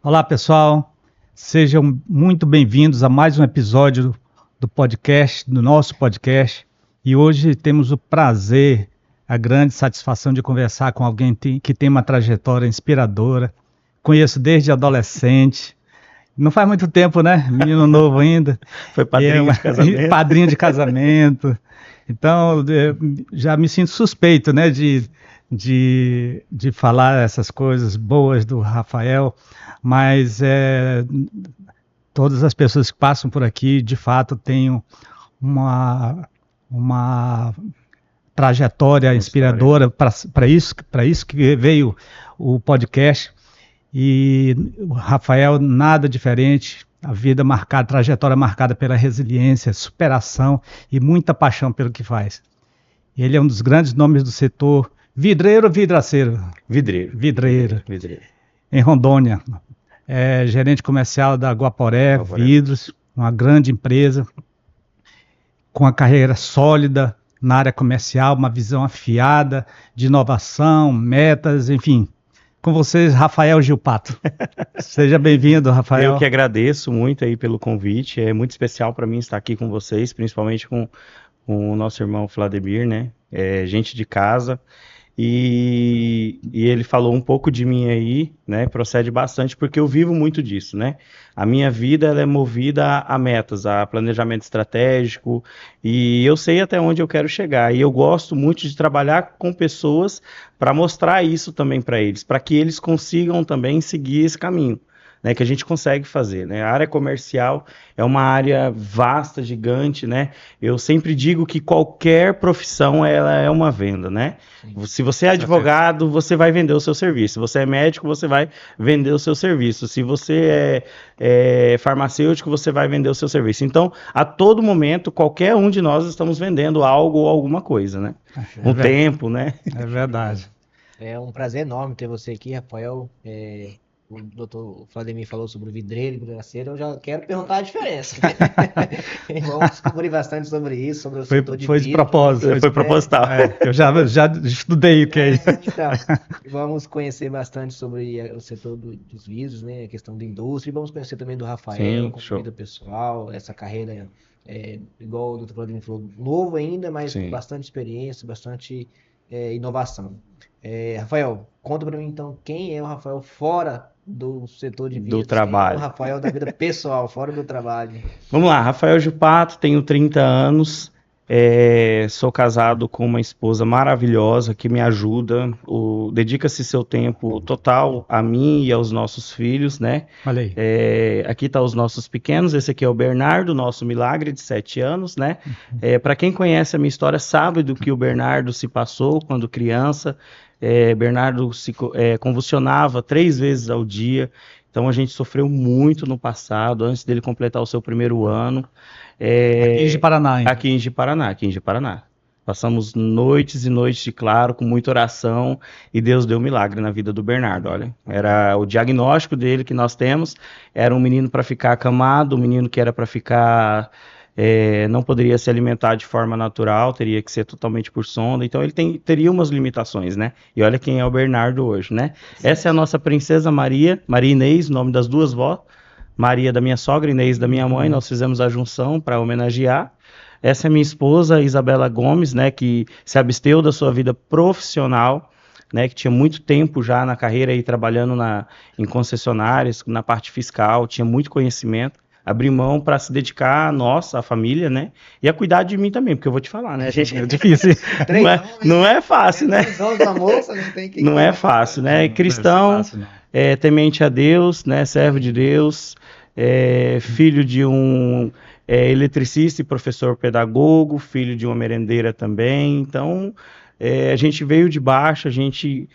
Olá, pessoal. Sejam muito bem-vindos a mais um episódio do podcast, do nosso podcast. E hoje temos o prazer, a grande satisfação de conversar com alguém que tem uma trajetória inspiradora. Conheço desde adolescente. Não faz muito tempo, né? Menino novo ainda. Foi padrinho de casamento. Padrinho de casamento. Então, já me sinto suspeito, né, de falar essas coisas boas do Rafael, mas todas as pessoas que passam por aqui, de fato, têm uma trajetória inspiradora para isso que veio o podcast. E o Rafael, nada diferente, a vida marcada, a trajetória marcada pela resiliência, superação e muita paixão pelo que faz. Ele é um dos grandes nomes do setor vidreiro ou vidraceiro? Vidreiro. Em Rondônia. É gerente comercial da Guaporé Vidros, uma grande empresa, com uma carreira sólida na área comercial, uma visão afiada de inovação, metas, enfim. Com vocês, Rafael Gilpato. Seja bem-vindo, Rafael. Eu que agradeço muito aí pelo convite. É muito especial para mim estar aqui com vocês, principalmente com o nosso irmão Vladimir, né? Gente de casa. E ele falou um pouco de mim aí, né? Procede bastante, porque eu vivo muito disso, né? A minha vida ela é movida a metas, a planejamento estratégico, e eu sei até onde eu quero chegar. E eu gosto muito de trabalhar com pessoas para mostrar isso também para eles, para que eles consigam também seguir esse caminho, né, que a gente consegue fazer, né? A área comercial é uma área vasta, gigante, né? Eu sempre digo que qualquer profissão ela é uma venda, né? Sim. Se você é advogado, você vai vender o seu serviço. Se você é médico, você vai vender o seu serviço. Se você é farmacêutico, você vai vender o seu serviço. Então, a todo momento, qualquer um de nós estamos vendendo algo ou alguma coisa, né? Um tempo, né? É verdade. É um prazer enorme ter você aqui, Rafael. O doutor Vladimir falou sobre o vidreiro e vidraceiro, eu já quero perguntar a diferença. Vamos descobrir bastante sobre isso, sobre o setor de vidro. Foi de propósito. Foi proposital. Eu já estudei o que é isso. Então, vamos conhecer bastante sobre o setor dos vidros, né, a questão da indústria, e vamos conhecer também do Rafael, com a vida pessoal, essa carreira, igual o doutor Vladimir falou, novo ainda, mas bastante experiência, bastante inovação. Rafael, conta para mim então, quem é o Rafael fora do setor de vidros, do trabalho. Quem é o Rafael da vida pessoal, fora do trabalho? Vamos lá, Rafael Gilpato, tenho 30 anos, sou casado com uma esposa maravilhosa que me ajuda, dedica-se seu tempo total a mim e aos nossos filhos, né? Olha aí. Aqui tá os nossos pequenos, esse aqui é o Bernardo, nosso milagre de 7 anos, né? Para quem conhece a minha história sabe do que o Bernardo se passou quando criança. Bernardo se convulsionava 3 vezes ao dia, então a gente sofreu muito no passado, antes dele completar o seu primeiro ano. Aqui em Ji-Paraná, hein? Aqui em Ji-Paraná. Passamos noites e noites de claro, com muita oração, e Deus deu um milagre na vida do Bernardo, olha. Era o diagnóstico dele que nós temos, era um menino para ficar acamado, um menino que era para ficar... não poderia se alimentar de forma natural, teria que ser totalmente por sonda, então ele teria umas limitações, né? E olha quem é o Bernardo hoje, né? Essa é a nossa princesa Maria Inês, nome das duas vós, Maria da minha sogra, Inês da minha mãe, nós fizemos a junção para homenagear. Essa é minha esposa, Isabela Gomes, né, que se absteu da sua vida profissional, né, que tinha muito tempo já na carreira aí trabalhando em concessionárias, na parte fiscal, tinha muito conhecimento. Abrir mão para se dedicar a nós, a família, né? E a cuidar de mim também, porque eu vou te falar, né? Gente, é difícil. Não é fácil, né? Não é fácil, né? Cristão, temente a Deus, né? Servo de Deus, filho de um eletricista e professor pedagogo, filho de uma merendeira também. Então, a gente veio de baixo, a gente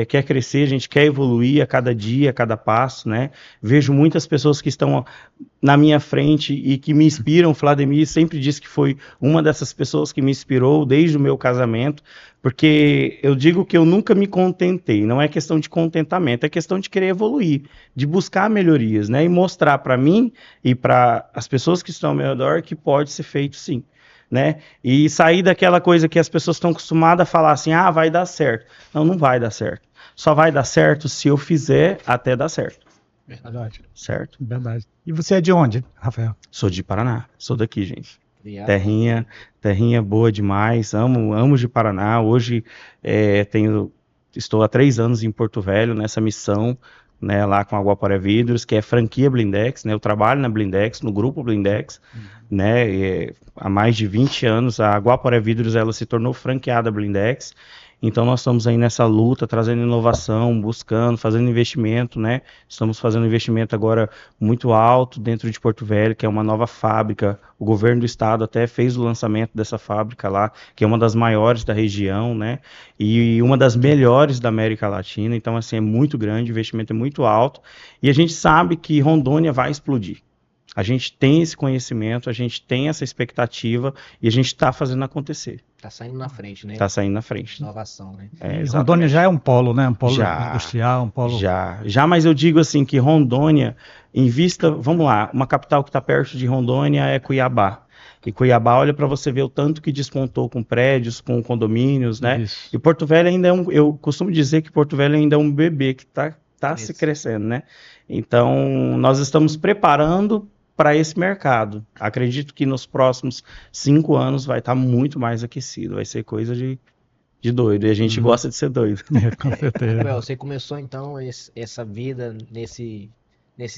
quer crescer, a gente quer evoluir a cada dia, a cada passo, né? Vejo muitas pessoas que estão na minha frente e que me inspiram. O Vladimir sempre disse que foi uma dessas pessoas que me inspirou desde o meu casamento, porque eu digo que eu nunca me contentei, não é questão de contentamento, é questão de querer evoluir, de buscar melhorias, né? E mostrar para mim e para as pessoas que estão ao meu redor que pode ser feito sim. Né? E sair daquela coisa que as pessoas estão acostumadas a falar assim, vai dar certo. Não vai dar certo. Só vai dar certo se eu fizer até dar certo. Verdade. Certo? Verdade. E você é de onde, Rafael? Sou de Paraná. Sou daqui, gente. Terrinha boa demais. Amo de Paraná. Hoje estou há 3 anos em Porto Velho nessa missão, né, lá com a Guaporé Vidros, que é franquia Blindex, né? Eu trabalho na Blindex, no grupo Blindex, né? Há mais de 20 anos a Guaporé Vidros ela se tornou franqueada Blindex. Então nós estamos aí nessa luta, trazendo inovação, buscando, fazendo investimento, né? Estamos fazendo investimento agora muito alto dentro de Porto Velho, que é uma nova fábrica. O governo do estado até fez o lançamento dessa fábrica lá, que é uma das maiores da região, né? E uma das melhores da América Latina. Então, assim, é muito grande, o investimento é muito alto. E a gente sabe que Rondônia vai explodir. A gente tem esse conhecimento, a gente tem essa expectativa e a gente está fazendo acontecer. Está saindo na frente, né? Está saindo na frente. Inovação, né? Rondônia já é um polo, né? Um polo industrial, um polo... Já, mas eu digo assim que Rondônia, em vista, vamos lá, uma capital que está perto de Rondônia é Cuiabá. E Cuiabá, olha para você ver o tanto que despontou com prédios, com condomínios, né? Isso. E Porto Velho ainda eu costumo dizer que Porto Velho ainda é um bebê que está se crescendo, né? Então, nós estamos preparando para esse mercado. Acredito que nos próximos 5 anos vai estar muito mais aquecido, vai ser coisa de doido, e a gente gosta de ser doido. Com certeza. Você começou então essa vida nesse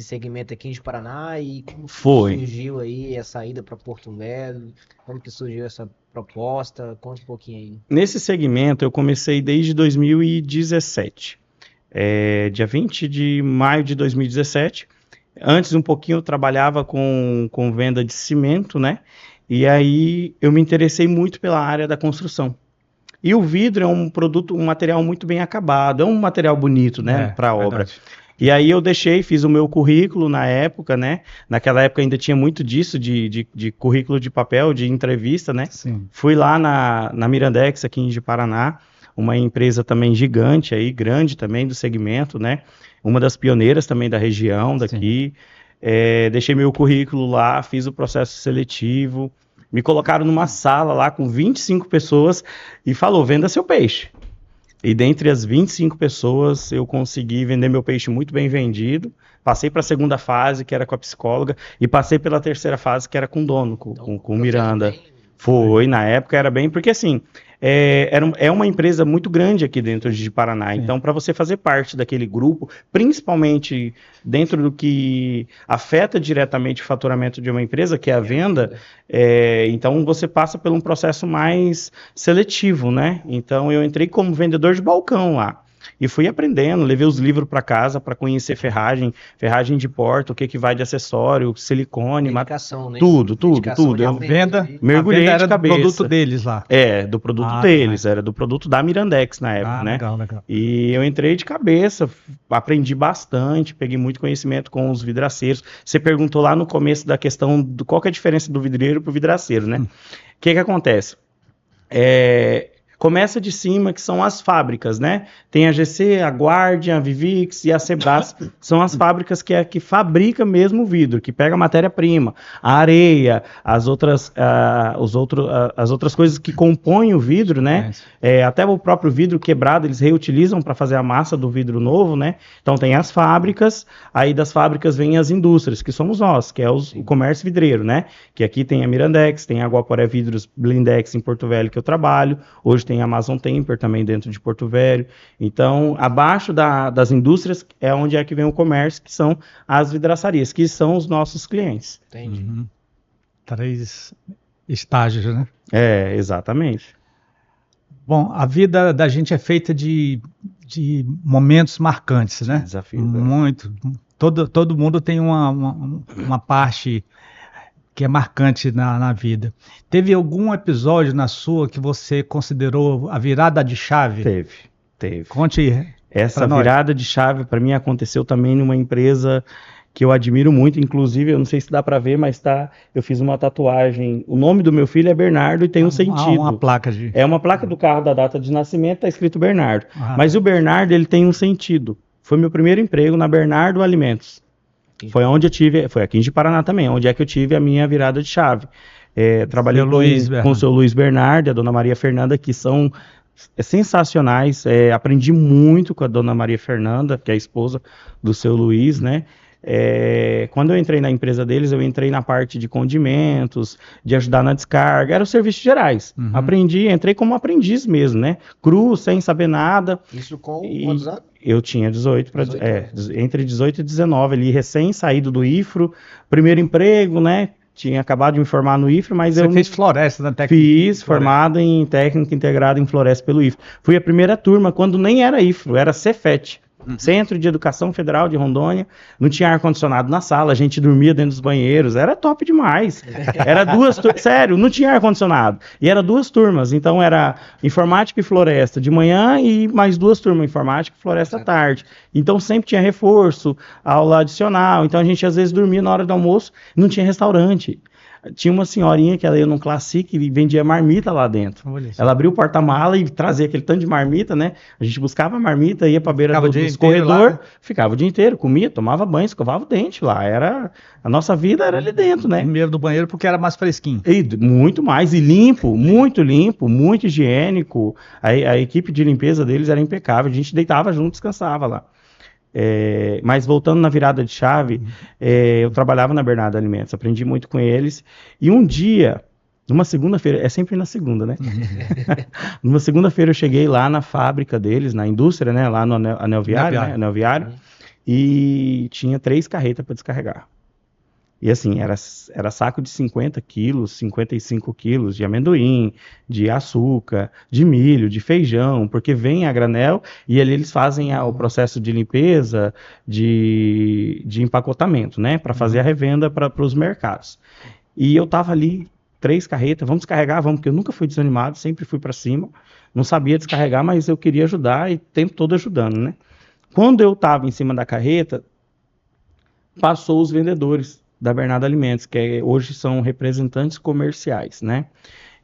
segmento aqui de Paraná e como surgiu aí essa ida para Porto Velho? Como que surgiu essa proposta? Conta um pouquinho aí. Nesse segmento eu comecei desde 2017, dia 20 de maio de 2017. Antes, um pouquinho, eu trabalhava com venda de cimento, né? E aí eu me interessei muito pela área da construção. E o vidro é um material muito bem acabado, é um material bonito, né? Para obra. E aí eu fiz o meu currículo na época, né? Naquela época ainda tinha muito disso, de currículo de papel, de entrevista, né? Sim. Fui lá na Mirandex, aqui em Paraná, uma empresa também gigante aí, grande também do segmento, né? Uma das pioneiras também da região daqui. Deixei meu currículo lá, fiz o processo seletivo, me colocaram numa sala lá com 25 pessoas e falou, venda seu peixe. E dentre as 25 pessoas, eu consegui vender meu peixe muito bem vendido. Passei para a segunda fase, que era com a psicóloga, e passei pela terceira fase, que era com o dono, com o Miranda. Foi, na época era bem, porque assim, é uma empresa muito grande aqui dentro de Paraná, então para você fazer parte daquele grupo, principalmente dentro do que afeta diretamente o faturamento de uma empresa, que é a venda, então você passa por um processo mais seletivo, né? Então eu entrei como vendedor de balcão lá. E fui aprendendo, levei os livros para casa para conhecer ferragem de porta, o que vai de acessório, silicone, dedicação, né? Tudo. Eu mergulhei de cabeça. Do produto deles lá. Do produto deles, era do produto da Mirandex na época, né? Legal. E eu entrei de cabeça, aprendi bastante, peguei muito conhecimento com os vidraceiros. Você perguntou lá no começo da questão do qual que é a diferença do vidreiro pro vidraceiro, né? O que acontece? Começa de cima, que são as fábricas, né? Tem a GC, a Guardian, a Vivix e a Sebras, são as fábricas que fabrica mesmo o vidro, que pega a matéria-prima, a areia, as outras coisas que compõem o vidro, né? Até o próprio vidro quebrado, eles reutilizam para fazer a massa do vidro novo, né? Então tem as fábricas, aí das fábricas vem as indústrias, que somos nós, que é o comércio vidreiro, né? Que aqui tem a Mirandex, tem a Guaporé Vidros Blindex em Porto Velho, que eu trabalho, hoje tem a Amazon Temper também dentro de Porto Velho. Então, abaixo das indústrias é onde é que vem o comércio, que são as vidraçarias, que são os nossos clientes. Entendi. 3 estágios, né? Exatamente. Bom, a vida da gente é feita de momentos marcantes, né? Desafio. Muito. Todo mundo tem uma parte que é marcante na vida. Teve algum episódio na sua que você considerou a virada de chave? Teve. Conte. Essa virada de chave, para mim, aconteceu também numa empresa que eu admiro muito, inclusive, eu não sei se dá para ver, mas eu fiz uma tatuagem. O nome do meu filho é Bernardo e tem um sentido. Uma placa de... É uma placa do carro da data de nascimento, tá escrito Bernardo. Mas o Bernardo, ele tem um sentido. Foi meu primeiro emprego na Bernardo Alimentos. Foi aqui em Paraná também, onde é que eu tive a minha virada de chave. Trabalhei com o seu Luiz Bernardo e a dona Maria Fernanda, que são sensacionais. Aprendi muito com a dona Maria Fernanda, que é a esposa do seu Luiz, né? Quando eu entrei na empresa deles, eu entrei na parte de condimentos, de ajudar na descarga, eram serviços gerais. Entrei como aprendiz mesmo, né? Cru, sem saber nada. Isso com quantos anos? Eu tinha 18, entre 18 e 19, ali, recém saído do IFRO, primeiro emprego, né? Tinha acabado de me formar no IFRO, mas Você fez floresta na técnica? Fiz, formado em técnica integrada em floresta pelo IFRO. Fui a primeira turma, quando nem era IFRO, era Cefet. Centro de Educação Federal de Rondônia, não tinha ar-condicionado na sala, a gente dormia dentro dos banheiros, era top demais. Era sério, não tinha ar-condicionado. E era 2 turmas, então era informática e floresta de manhã e mais 2 turmas, informática e floresta à tarde. Então sempre tinha reforço, aula adicional, então a gente às vezes dormia na hora do almoço, não tinha restaurante. Tinha uma senhorinha que ela ia num Classic e vendia marmita lá dentro. Ela abriu o porta-mala e trazia aquele tanto de marmita, né? A gente buscava a marmita, ia pra beira dos corredor, ficava o dia inteiro, comia, tomava banho, escovava o dente lá. A nossa vida era ali dentro, né? Primeiro do banheiro porque era mais fresquinho. E muito mais, e limpo, muito higiênico. A equipe de limpeza deles era impecável, a gente deitava junto, descansava lá. Mas voltando na virada de chave, eu trabalhava na Bernardo Alimentos, aprendi muito com eles, e um dia, numa segunda-feira, é sempre na segunda, né? Numa segunda-feira eu cheguei lá na fábrica deles, na indústria, né? Lá no Anel Viário, né? Anel Viário, e tinha 3 carretas para descarregar. E assim, era saco de 50 quilos, 55 quilos de amendoim, de açúcar, de milho, de feijão, porque vem a granel e ali eles fazem o processo de limpeza, de empacotamento, né? Para fazer a revenda para os mercados. E eu tava ali, 3 carretas, vamos descarregar, vamos, porque eu nunca fui desanimado, sempre fui para cima, não sabia descarregar, mas eu queria ajudar e o tempo todo ajudando, né? Quando eu tava em cima da carreta, passou os vendedores da Bernardo Alimentos, que hoje são representantes comerciais, né?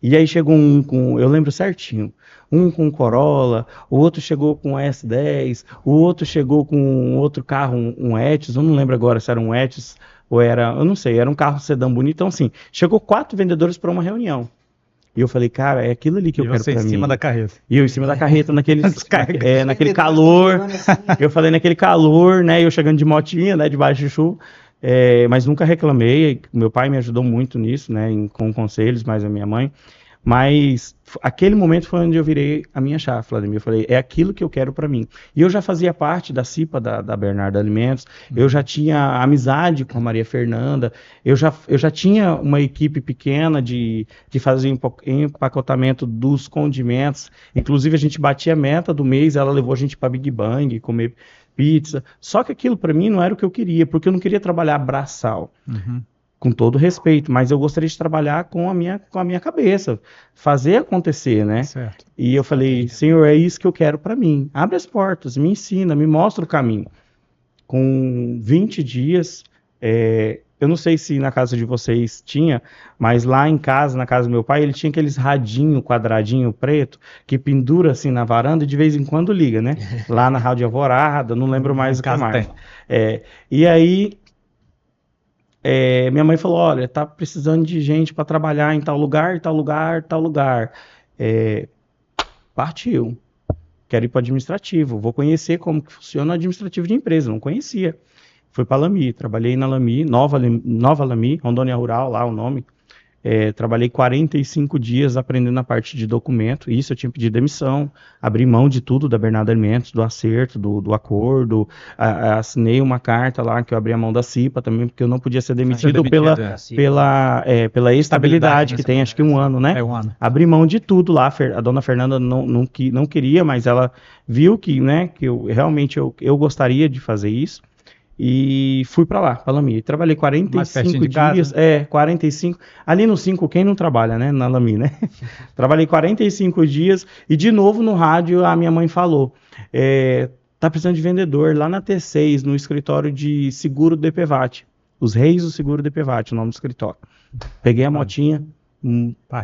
E aí chegou um com, eu lembro certinho, um com Corolla, o outro chegou com S10, o outro chegou com outro carro, um Etios, eu não lembro agora se era um Etios ou era, eu não sei, era um carro sedã bonito, então assim, chegou 4 vendedores para uma reunião. E eu falei, cara, é aquilo ali que eu quero pra mim. E você em cima da carreta. E eu em cima da carreta, naquele calor, eu falei naquele calor, né, eu chegando de motinha, né, debaixo de chuva. Mas nunca reclamei, meu pai me ajudou muito nisso, né, com conselhos, mais a minha mãe, mas aquele momento foi onde eu virei a minha chave, Vladimir. Eu falei, é aquilo que eu quero para mim. E eu já fazia parte da CIPA da Bernardo Alimentos, eu já tinha amizade com a Maria Fernanda, eu já tinha uma equipe pequena de fazer empacotamento dos condimentos, inclusive a gente batia a meta do mês, ela levou a gente para Big Bang, comer pizza, só que aquilo para mim não era o que eu queria, porque eu não queria trabalhar braçal, com todo respeito, mas eu gostaria de trabalhar com a minha cabeça, fazer acontecer, né? Certo. E eu falei, Senhor, é isso que eu quero para mim, abre as portas, me ensina, me mostra o caminho. Com 20 dias, eu não sei se na casa de vocês tinha, mas lá em casa, na casa do meu pai, ele tinha aqueles radinho quadradinho preto que pendura assim na varanda e de vez em quando liga, né? Lá na Rádio Alvorada, não lembro mais o que mais. E aí, minha mãe falou, olha, tá precisando de gente para trabalhar em tal lugar, tal lugar, tal lugar. Partiu. Quero ir para o administrativo, vou conhecer como que funciona o administrativo de empresa, não conhecia. Fui para a Lami, trabalhei na Lami, Nova Lami, Rondônia Rural, lá o nome. Trabalhei 45 dias aprendendo a parte de documento, isso eu tinha pedido demissão, abri mão de tudo da Bernardo Alimentos, do acerto, do acordo, assinei uma carta lá que eu abri a mão da CIPA também, porque eu não podia ser demitido pela estabilidade que tem, acho que 1 ano, né? 1 ano. Abri mão de tudo lá, a dona Fernanda não queria, mas ela viu que, né, que realmente eu gostaria de fazer isso. E fui para lá, para Lami. Trabalhei 45 dias. 45. Ali no 5, quem não trabalha, né? Na Lami, né? Trabalhei 45 dias e de novo no rádio a minha mãe falou: tá precisando de vendedor lá na T6, no escritório de seguro DPVAT. Os Reis do Seguro DPVAT, o nome do escritório. Peguei a motinha,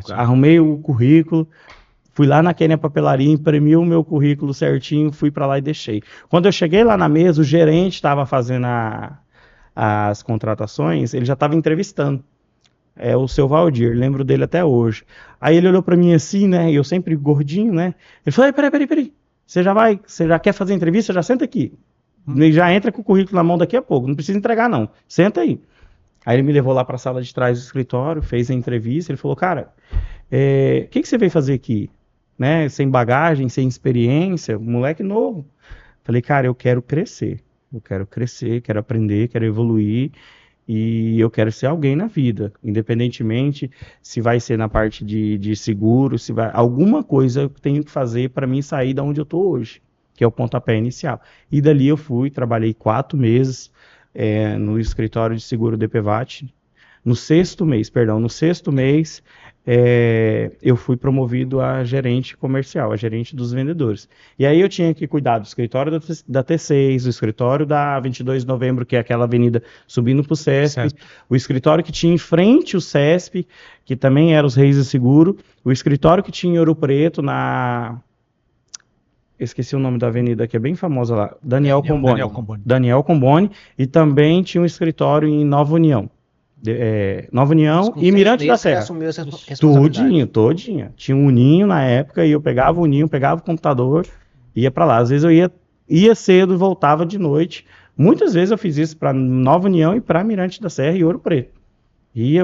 arrumei o currículo. Fui lá naquela papelaria, imprimi o meu currículo certinho, fui para lá e deixei. Quando eu cheguei lá na mesa, o gerente estava fazendo as contratações, ele já estava entrevistando. é o seu Valdir, lembro dele até hoje. Aí ele olhou pra mim assim, né, e eu sempre gordinho, né, ele falou, peraí, você já quer fazer entrevista? Já senta aqui. E já entra com o currículo na mão daqui a pouco, não precisa entregar não, senta aí. Aí ele me levou lá pra sala de trás do escritório, fez a entrevista, ele falou, cara, o que você veio fazer aqui? Né, sem bagagem, sem experiência, moleque novo. Falei, cara, eu quero crescer, quero aprender, quero evoluir e eu quero ser alguém na vida, independentemente se vai ser na parte de seguro, se vai, alguma coisa eu tenho que fazer para mim sair da onde eu tô hoje, que é o pontapé inicial. E dali eu fui, trabalhei 4 meses no escritório de seguro DPVAT. No sexto mês, eu fui promovido a gerente comercial, a gerente dos vendedores. E aí eu tinha que cuidar do escritório da T6, o escritório da 22 de novembro, que é aquela avenida subindo para o CESP, o escritório que tinha em frente o CESP, que também era os Reis do Seguro, o escritório que tinha em Ouro Preto, esqueci o nome da avenida, que é bem famosa lá, Daniel Comboni, e também tinha um escritório em Nova União. Nova União e Mirante da Serra. Todinha. Tinha um uninho na época e eu pegava o uninho, pegava o computador, ia para lá. Às vezes eu ia cedo e voltava de noite. Muitas vezes eu fiz isso para Nova União e para Mirante da Serra e Ouro Preto.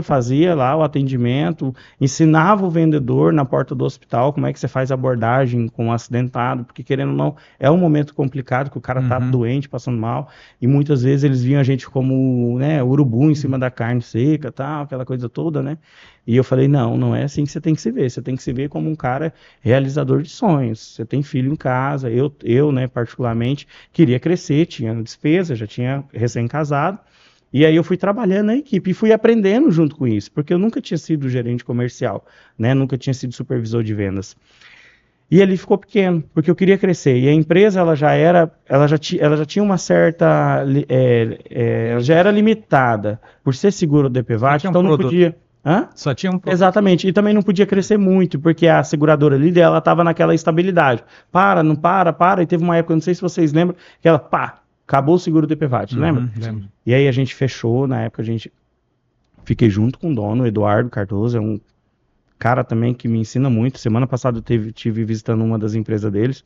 Fazia lá o atendimento, ensinava o vendedor na porta do hospital como é que você faz a abordagem com o acidentado, porque querendo ou não, é um momento complicado que o cara tá doente, passando mal, e muitas vezes eles viam a gente como, né, urubu em cima da carne seca, tal, aquela coisa toda, né? E eu falei, não é assim que você tem que se ver, você tem que se ver como um cara realizador de sonhos, você tem filho em casa, eu, né, particularmente, queria crescer, tinha despesa, já tinha recém-casado. E aí eu fui trabalhando na equipe e fui aprendendo junto com isso, porque eu nunca tinha sido gerente comercial, né? Nunca tinha sido supervisor de vendas. E ali ficou pequeno, porque eu queria crescer. E a empresa ela já tinha uma certa, ela já era limitada por ser seguro DPVAT, então não podia. Só tinha um produto. Exatamente, e também não podia crescer muito, porque a seguradora ali dela estava naquela estabilidade. Não para, e teve uma época, não sei se vocês lembram, que ela, acabou o seguro DPVAT, lembra? Lembro. E aí a gente fechou, na época fiquei junto com o dono, o Eduardo Cardoso, é um cara também que me ensina muito. Semana passada eu tive visitando uma das empresas deles.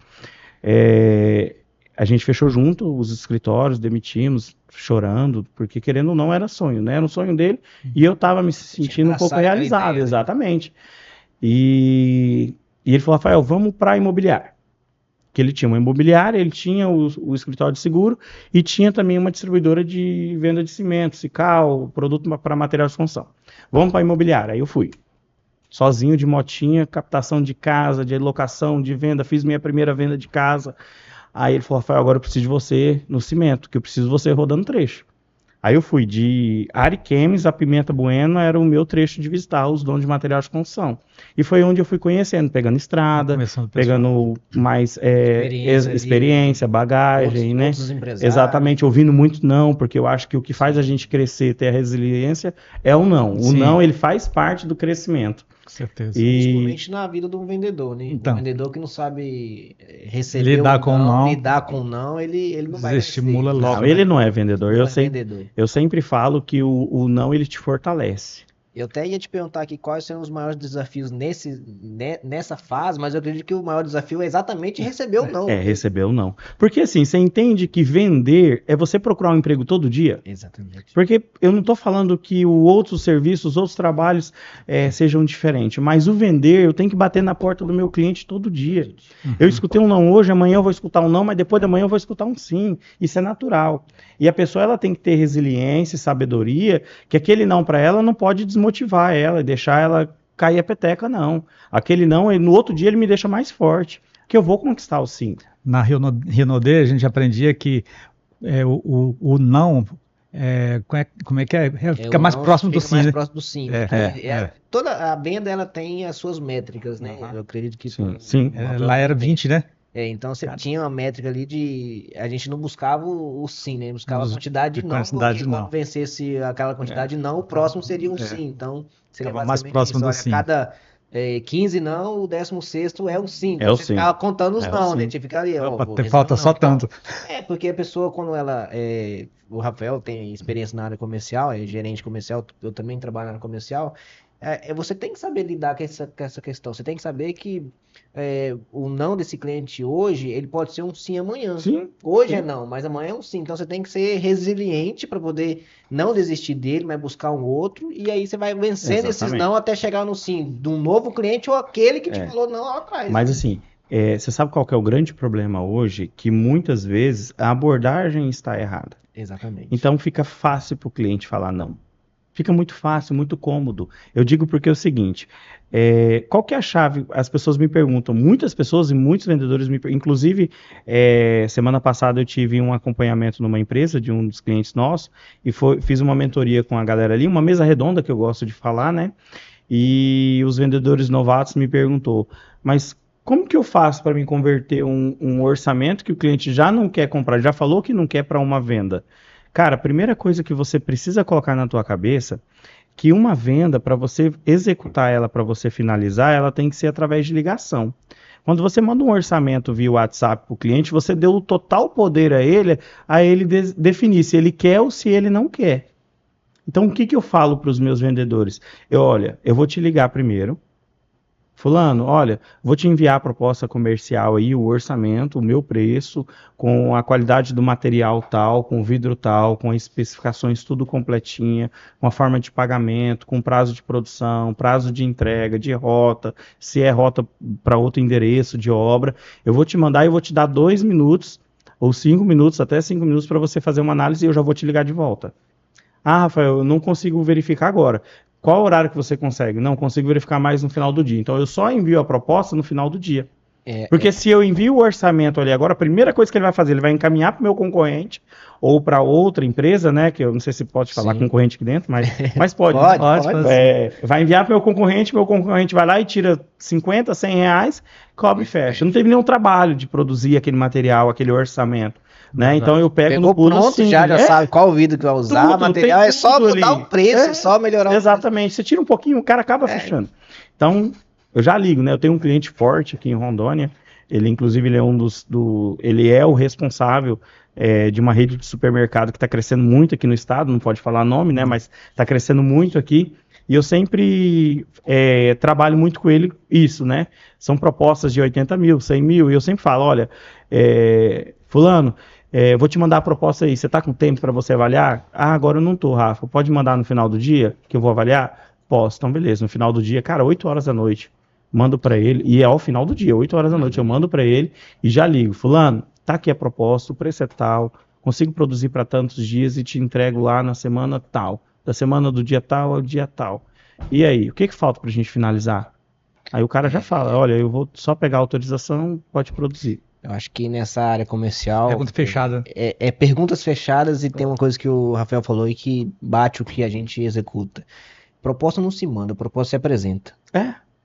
A gente fechou junto os escritórios, demitimos, chorando, porque querendo ou não era sonho, né? Era um sonho dele e eu tava me sentindo um pouco realizado, exatamente. E ele falou, Rafael, vamos para imobiliária. Que ele tinha uma imobiliária, ele tinha o escritório de seguro e tinha também uma distribuidora de venda de cimento, Cical, produto para material de construção. Vamos para a imobiliária. Aí eu fui, sozinho de motinha, captação de casa, de locação, de venda, fiz minha primeira venda de casa. Aí ele falou, Rafael, agora eu preciso de você no cimento, que eu preciso de você rodando trecho. Aí eu fui de Ariquemes a Pimenta Bueno, era o meu trecho de visitar os donos de material de construção. E foi onde eu fui conhecendo, pegando estrada, pegando mais experiência, bagagem, né? Exatamente, ouvindo muito não, porque eu acho que o que faz a gente crescer, ter a resiliência, é o não. O não, ele faz parte do crescimento. Com certeza. Principalmente na vida de um vendedor, né? Então, um vendedor que não sabe receber lidar com o não, ele não vai desestimula logo. Não, ele não é vendedor. Vendedor. Eu sempre falo que o não, ele te fortalece. Eu até ia te perguntar aqui quais são os maiores desafios nessa fase, mas eu acredito que o maior desafio é exatamente receber o não. Receber o não. Porque assim, você entende que vender é você procurar um emprego todo dia? Exatamente. Porque eu não estou falando que outros serviços, os outros trabalhos sejam diferentes, mas o vender, eu tenho que bater na porta do meu cliente todo dia. Eu escutei um não hoje, amanhã eu vou escutar um não, mas depois da manhã eu vou escutar um sim. Isso é natural. E a pessoa ela tem que ter resiliência e sabedoria, que aquele não para ela não pode desmotivar ela e deixar ela cair a peteca, não. Aquele não, no outro dia ele me deixa mais forte, que eu vou conquistar o sim. Na Rinode a gente aprendia que o não, como é que é? Fica mais próximo do sim. Mais né? próximo do sim. Toda a venda ela tem as suas métricas, né? Eu acredito que sim. Lá era 20, né? Então você tinha uma métrica ali de. A gente não buscava o sim, né? Buscava a quantidade de não. Porque quando vencesse aquela quantidade de não, o próximo seria um sim. Então, você mais próximo do sim. Cada 15 não, o 16º é o sim. É o você sim. ficava contando os não, sim. né? Você ficaria, falta só tanto. Porque a pessoa, quando ela... o Rafael tem experiência na área comercial, é gerente comercial, eu também trabalho na área comercial. Você tem que saber lidar com essa questão. Você tem que saber que o não desse cliente hoje, ele pode ser um sim amanhã. Sim. Hoje sim. é não, mas amanhã é um sim. Então você tem que ser resiliente para poder não desistir dele, mas buscar um outro. E aí você vai vencendo esses não até chegar no sim de um novo cliente ou aquele que te falou não lá atrás. Mas assim, você sabe qual que é o grande problema hoje? Que muitas vezes a abordagem está errada. Exatamente. Então fica fácil para o cliente falar não. Fica muito fácil, muito cômodo. Eu digo porque é o seguinte, qual que é a chave? As pessoas me perguntam, muitas pessoas e muitos vendedores me perguntam, inclusive, semana passada eu tive um acompanhamento numa empresa de um dos clientes nossos, e fiz uma mentoria com a galera ali, uma mesa redonda que eu gosto de falar, né? E os vendedores novatos me perguntou, mas como que eu faço para me converter um orçamento que o cliente já não quer comprar, já falou que não quer para uma venda? Cara, a primeira coisa que você precisa colocar na tua cabeça, que uma venda, para você executar ela, para você finalizar, ela tem que ser através de ligação. Quando você manda um orçamento via WhatsApp para o cliente, você deu o total poder a ele definir se ele quer ou se ele não quer. Então, o que eu falo para os meus vendedores? Eu vou te ligar primeiro. Fulano, olha, vou te enviar a proposta comercial aí, o orçamento, o meu preço, com a qualidade do material tal, com o vidro tal, com as especificações tudo completinha, com a forma de pagamento, com prazo de produção, prazo de entrega, de rota, se é rota para outro endereço de obra. Eu vou te mandar e eu vou te dar 2 minutos, ou 5 minutos, até 5 minutos para você fazer uma análise e eu já vou te ligar de volta. Ah, Rafael, eu não consigo verificar agora. Qual horário que você consegue? Não, consigo verificar mais no final do dia. Então, eu só envio a proposta no final do dia. Porque se eu envio o orçamento ali agora, a primeira coisa que ele vai fazer, ele vai encaminhar para o meu concorrente ou para outra empresa, né? Que eu não sei se pode falar concorrente aqui dentro, mas pode. Pode. Vai enviar para o meu concorrente vai lá e tira 50, 100 reais, cobra e fecha. Não teve nenhum trabalho de produzir aquele material, aquele orçamento. Né? Então eu pego no pulo pronto, sim, já sabe qual vidro que vai usar, tudo, material, é só mudar ali. o preço, é só melhorar o Exatamente, você tira um pouquinho, o cara acaba fechando. Então, eu já ligo, né? Eu tenho um cliente forte aqui em Rondônia, ele inclusive ele é ele é o responsável de uma rede de supermercado que está crescendo muito aqui no estado, não pode falar nome, né? Mas está crescendo muito aqui. E eu sempre trabalho muito com ele isso, né? São propostas de 80 mil, 100 mil, e eu sempre falo, olha, fulano, vou te mandar a proposta aí, você está com tempo para você avaliar? Ah, agora eu não tô, Rafa, pode mandar no final do dia que eu vou avaliar? Posso, então beleza, no final do dia, cara, 8 horas da noite, mando para ele, e é ao final do dia, 8 horas da noite, eu mando para ele e já ligo, fulano, tá aqui a proposta, o preço é tal, consigo produzir para tantos dias e te entrego lá na semana tal, da semana do dia tal ao dia tal. E aí, o que falta pra gente finalizar? Aí o cara já fala, olha, eu vou só pegar a autorização, pode produzir. Eu acho que nessa área comercial... Pergunta fechada. Perguntas fechadas e tem uma coisa que o Rafael falou e que bate o que a gente executa. Proposta não se manda, proposta se apresenta.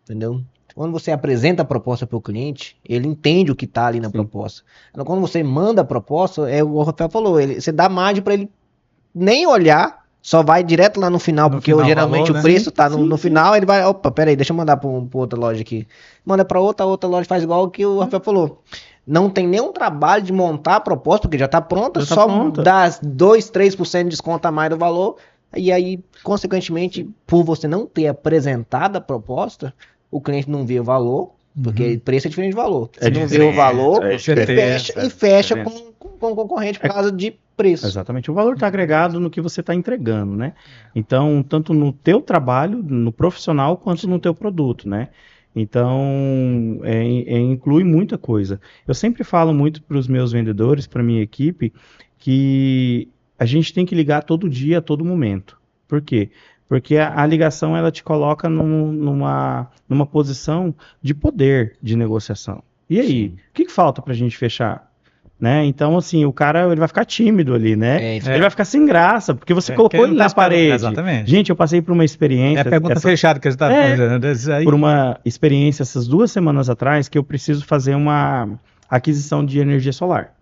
Entendeu? Quando você apresenta a proposta para o cliente, ele entende o que está ali na proposta. Quando você manda a proposta, o Rafael falou, você dá margem para ele nem olhar, só vai direto lá no final, porque geralmente o preço está no final, ele vai, opa, peraí, deixa eu mandar para outra loja aqui. Manda para outra loja, faz igual o que o Rafael falou. Não tem nenhum trabalho de montar a proposta, porque já está pronta, dá 2, 3% de desconto a mais do valor, e aí, consequentemente, por você não ter apresentado a proposta, o cliente não vê o valor, porque preço é diferente de valor. Você não vê o valor e fecha com o concorrente por causa de preço. Exatamente. O valor está agregado no que você está entregando, né? Então, tanto no teu trabalho, no profissional, quanto no teu produto, né? Então, inclui muita coisa. Eu sempre falo muito para os meus vendedores, para a minha equipe, que a gente tem que ligar todo dia, a todo momento. Por quê? Porque a ligação, ela te coloca numa posição de poder de negociação. E aí, o que falta para a gente fechar? Né? Então, assim, o cara ele vai ficar tímido ali, né? Ele vai ficar sem graça, porque você colocou ele na parede. Exatamente. Gente, eu passei por uma experiência... É a pergunta fechada que a gente está fazendo. Por uma experiência essas 2 semanas atrás, que eu preciso fazer uma aquisição de energia solar.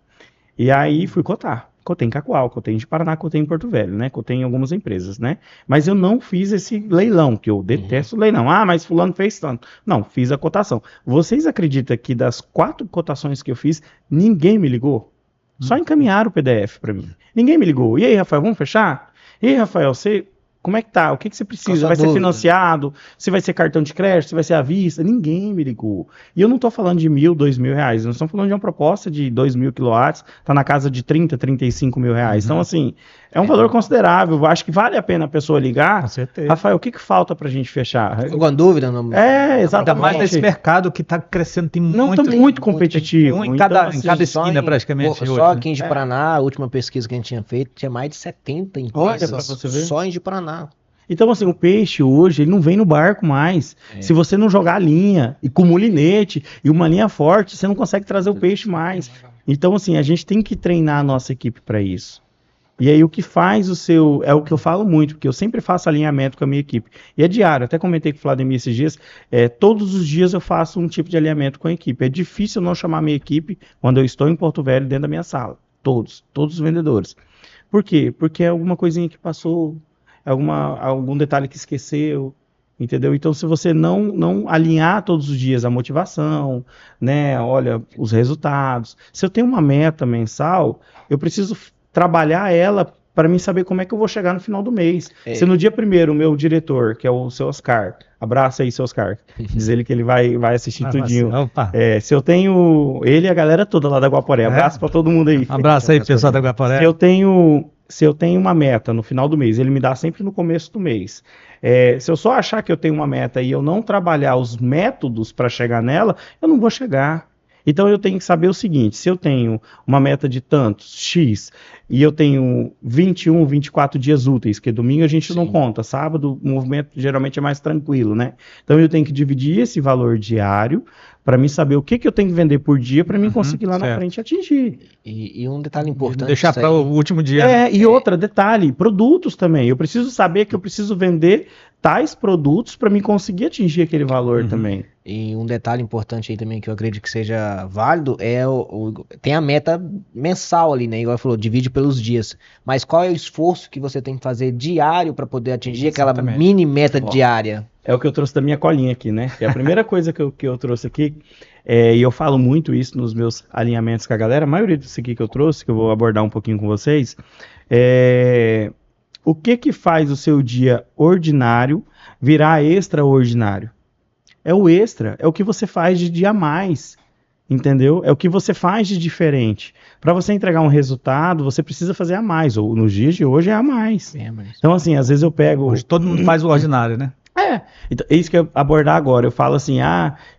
E aí fui cotar Cotém Cacoal, Cotém de Paraná, Cotém em Porto Velho, né? Cotém em algumas empresas, né? Mas eu não fiz esse leilão, que eu detesto leilão. Ah, mas fulano fez tanto. Não, fiz a cotação. Vocês acreditam que das 4 cotações que eu fiz, ninguém me ligou? Só encaminharam o PDF para mim. Ninguém me ligou. E aí, Rafael, vamos fechar? E aí, Rafael, como é que tá? O que você precisa? Vai ser financiado? Se vai ser cartão de crédito? Se vai ser à vista? Ninguém me ligou. E eu não estou falando de R$1.000, R$2.000. Nós estamos falando de uma proposta de 2.000 quilowatts. Está na casa de 30, 35 mil reais. Então, assim, é um valor considerável. Eu acho que vale a pena a pessoa ligar. Com certeza. Rafael, o que falta para a gente fechar? Alguma dúvida? Exatamente. Ainda mais nesse mercado que está crescendo. Tem muito competitivo. Em cada esquina, praticamente. Só aqui em de Paraná, a última pesquisa que a gente tinha feito, tinha mais de 70 empresas. Olha, pra você ver. Só em de Paraná. Então, assim, o peixe hoje, ele não vem no barco mais. Se você não jogar a linha, e com mulinete, e uma linha forte, você não consegue trazer o peixe mais. Então, assim, a gente tem que treinar a nossa equipe para isso. E aí, o que faz é o que eu falo muito, porque eu sempre faço alinhamento com a minha equipe. E é diário, até comentei com o Vladimir esses dias, todos os dias eu faço um tipo de alinhamento com a equipe. É difícil eu não chamar a minha equipe quando eu estou em Porto Velho, dentro da minha sala. Todos os vendedores. Por quê? Porque é alguma coisinha que passou, algum detalhe que esqueceu, entendeu? Então, se você não alinhar todos os dias a motivação, né, olha, os resultados. Se eu tenho uma meta mensal, eu preciso trabalhar ela para mim saber como é que eu vou chegar no final do mês. Se no dia 1º, o meu diretor, que é o seu Oscar, abraça aí, seu Oscar, diz ele que ele vai assistir tudinho. Se eu tenho ele e a galera toda lá da Guaporé, abraço para todo mundo aí. Abraço aí, pessoal da Guaporé. Se eu tenho uma meta no final do mês, ele me dá sempre no começo do mês. Se eu só achar que eu tenho uma meta e eu não trabalhar os métodos para chegar nela, eu não vou chegar. Então eu tenho que saber o seguinte, se eu tenho uma meta de tantos, X, e eu tenho 21, 24 dias úteis, porque domingo a gente não conta, sábado o movimento geralmente é mais tranquilo, né? Então eu tenho que dividir esse valor diário para mim saber o que eu tenho que vender por dia para mim conseguir lá na frente atingir. E um detalhe importante... Deixar para o último dia. Outra, detalhe, produtos também. Eu preciso saber que eu preciso vender tais produtos para mim conseguir atingir aquele valor também. E um detalhe importante aí também que eu acredito que seja válido tem a meta mensal ali, né? Igual falou, divide pelos dias. Mas qual é o esforço que você tem que fazer diário para poder atingir aquela mini meta diária? É o que eu trouxe da minha colinha aqui, né? É a primeira coisa que eu trouxe aqui, e eu falo muito isso nos meus alinhamentos com a galera, a maioria disso aqui que eu trouxe, que eu vou abordar um pouquinho com vocês, o que faz o seu dia ordinário virar extraordinário? É o extra, é o que você faz de dia a mais, entendeu? É o que você faz de diferente. Para você entregar um resultado, você precisa fazer a mais, ou nos dias de hoje é a mais. Então, assim, às vezes eu pego... Hoje todo mundo faz o ordinário, né? Então, é isso que eu ia abordar agora. Eu falo assim,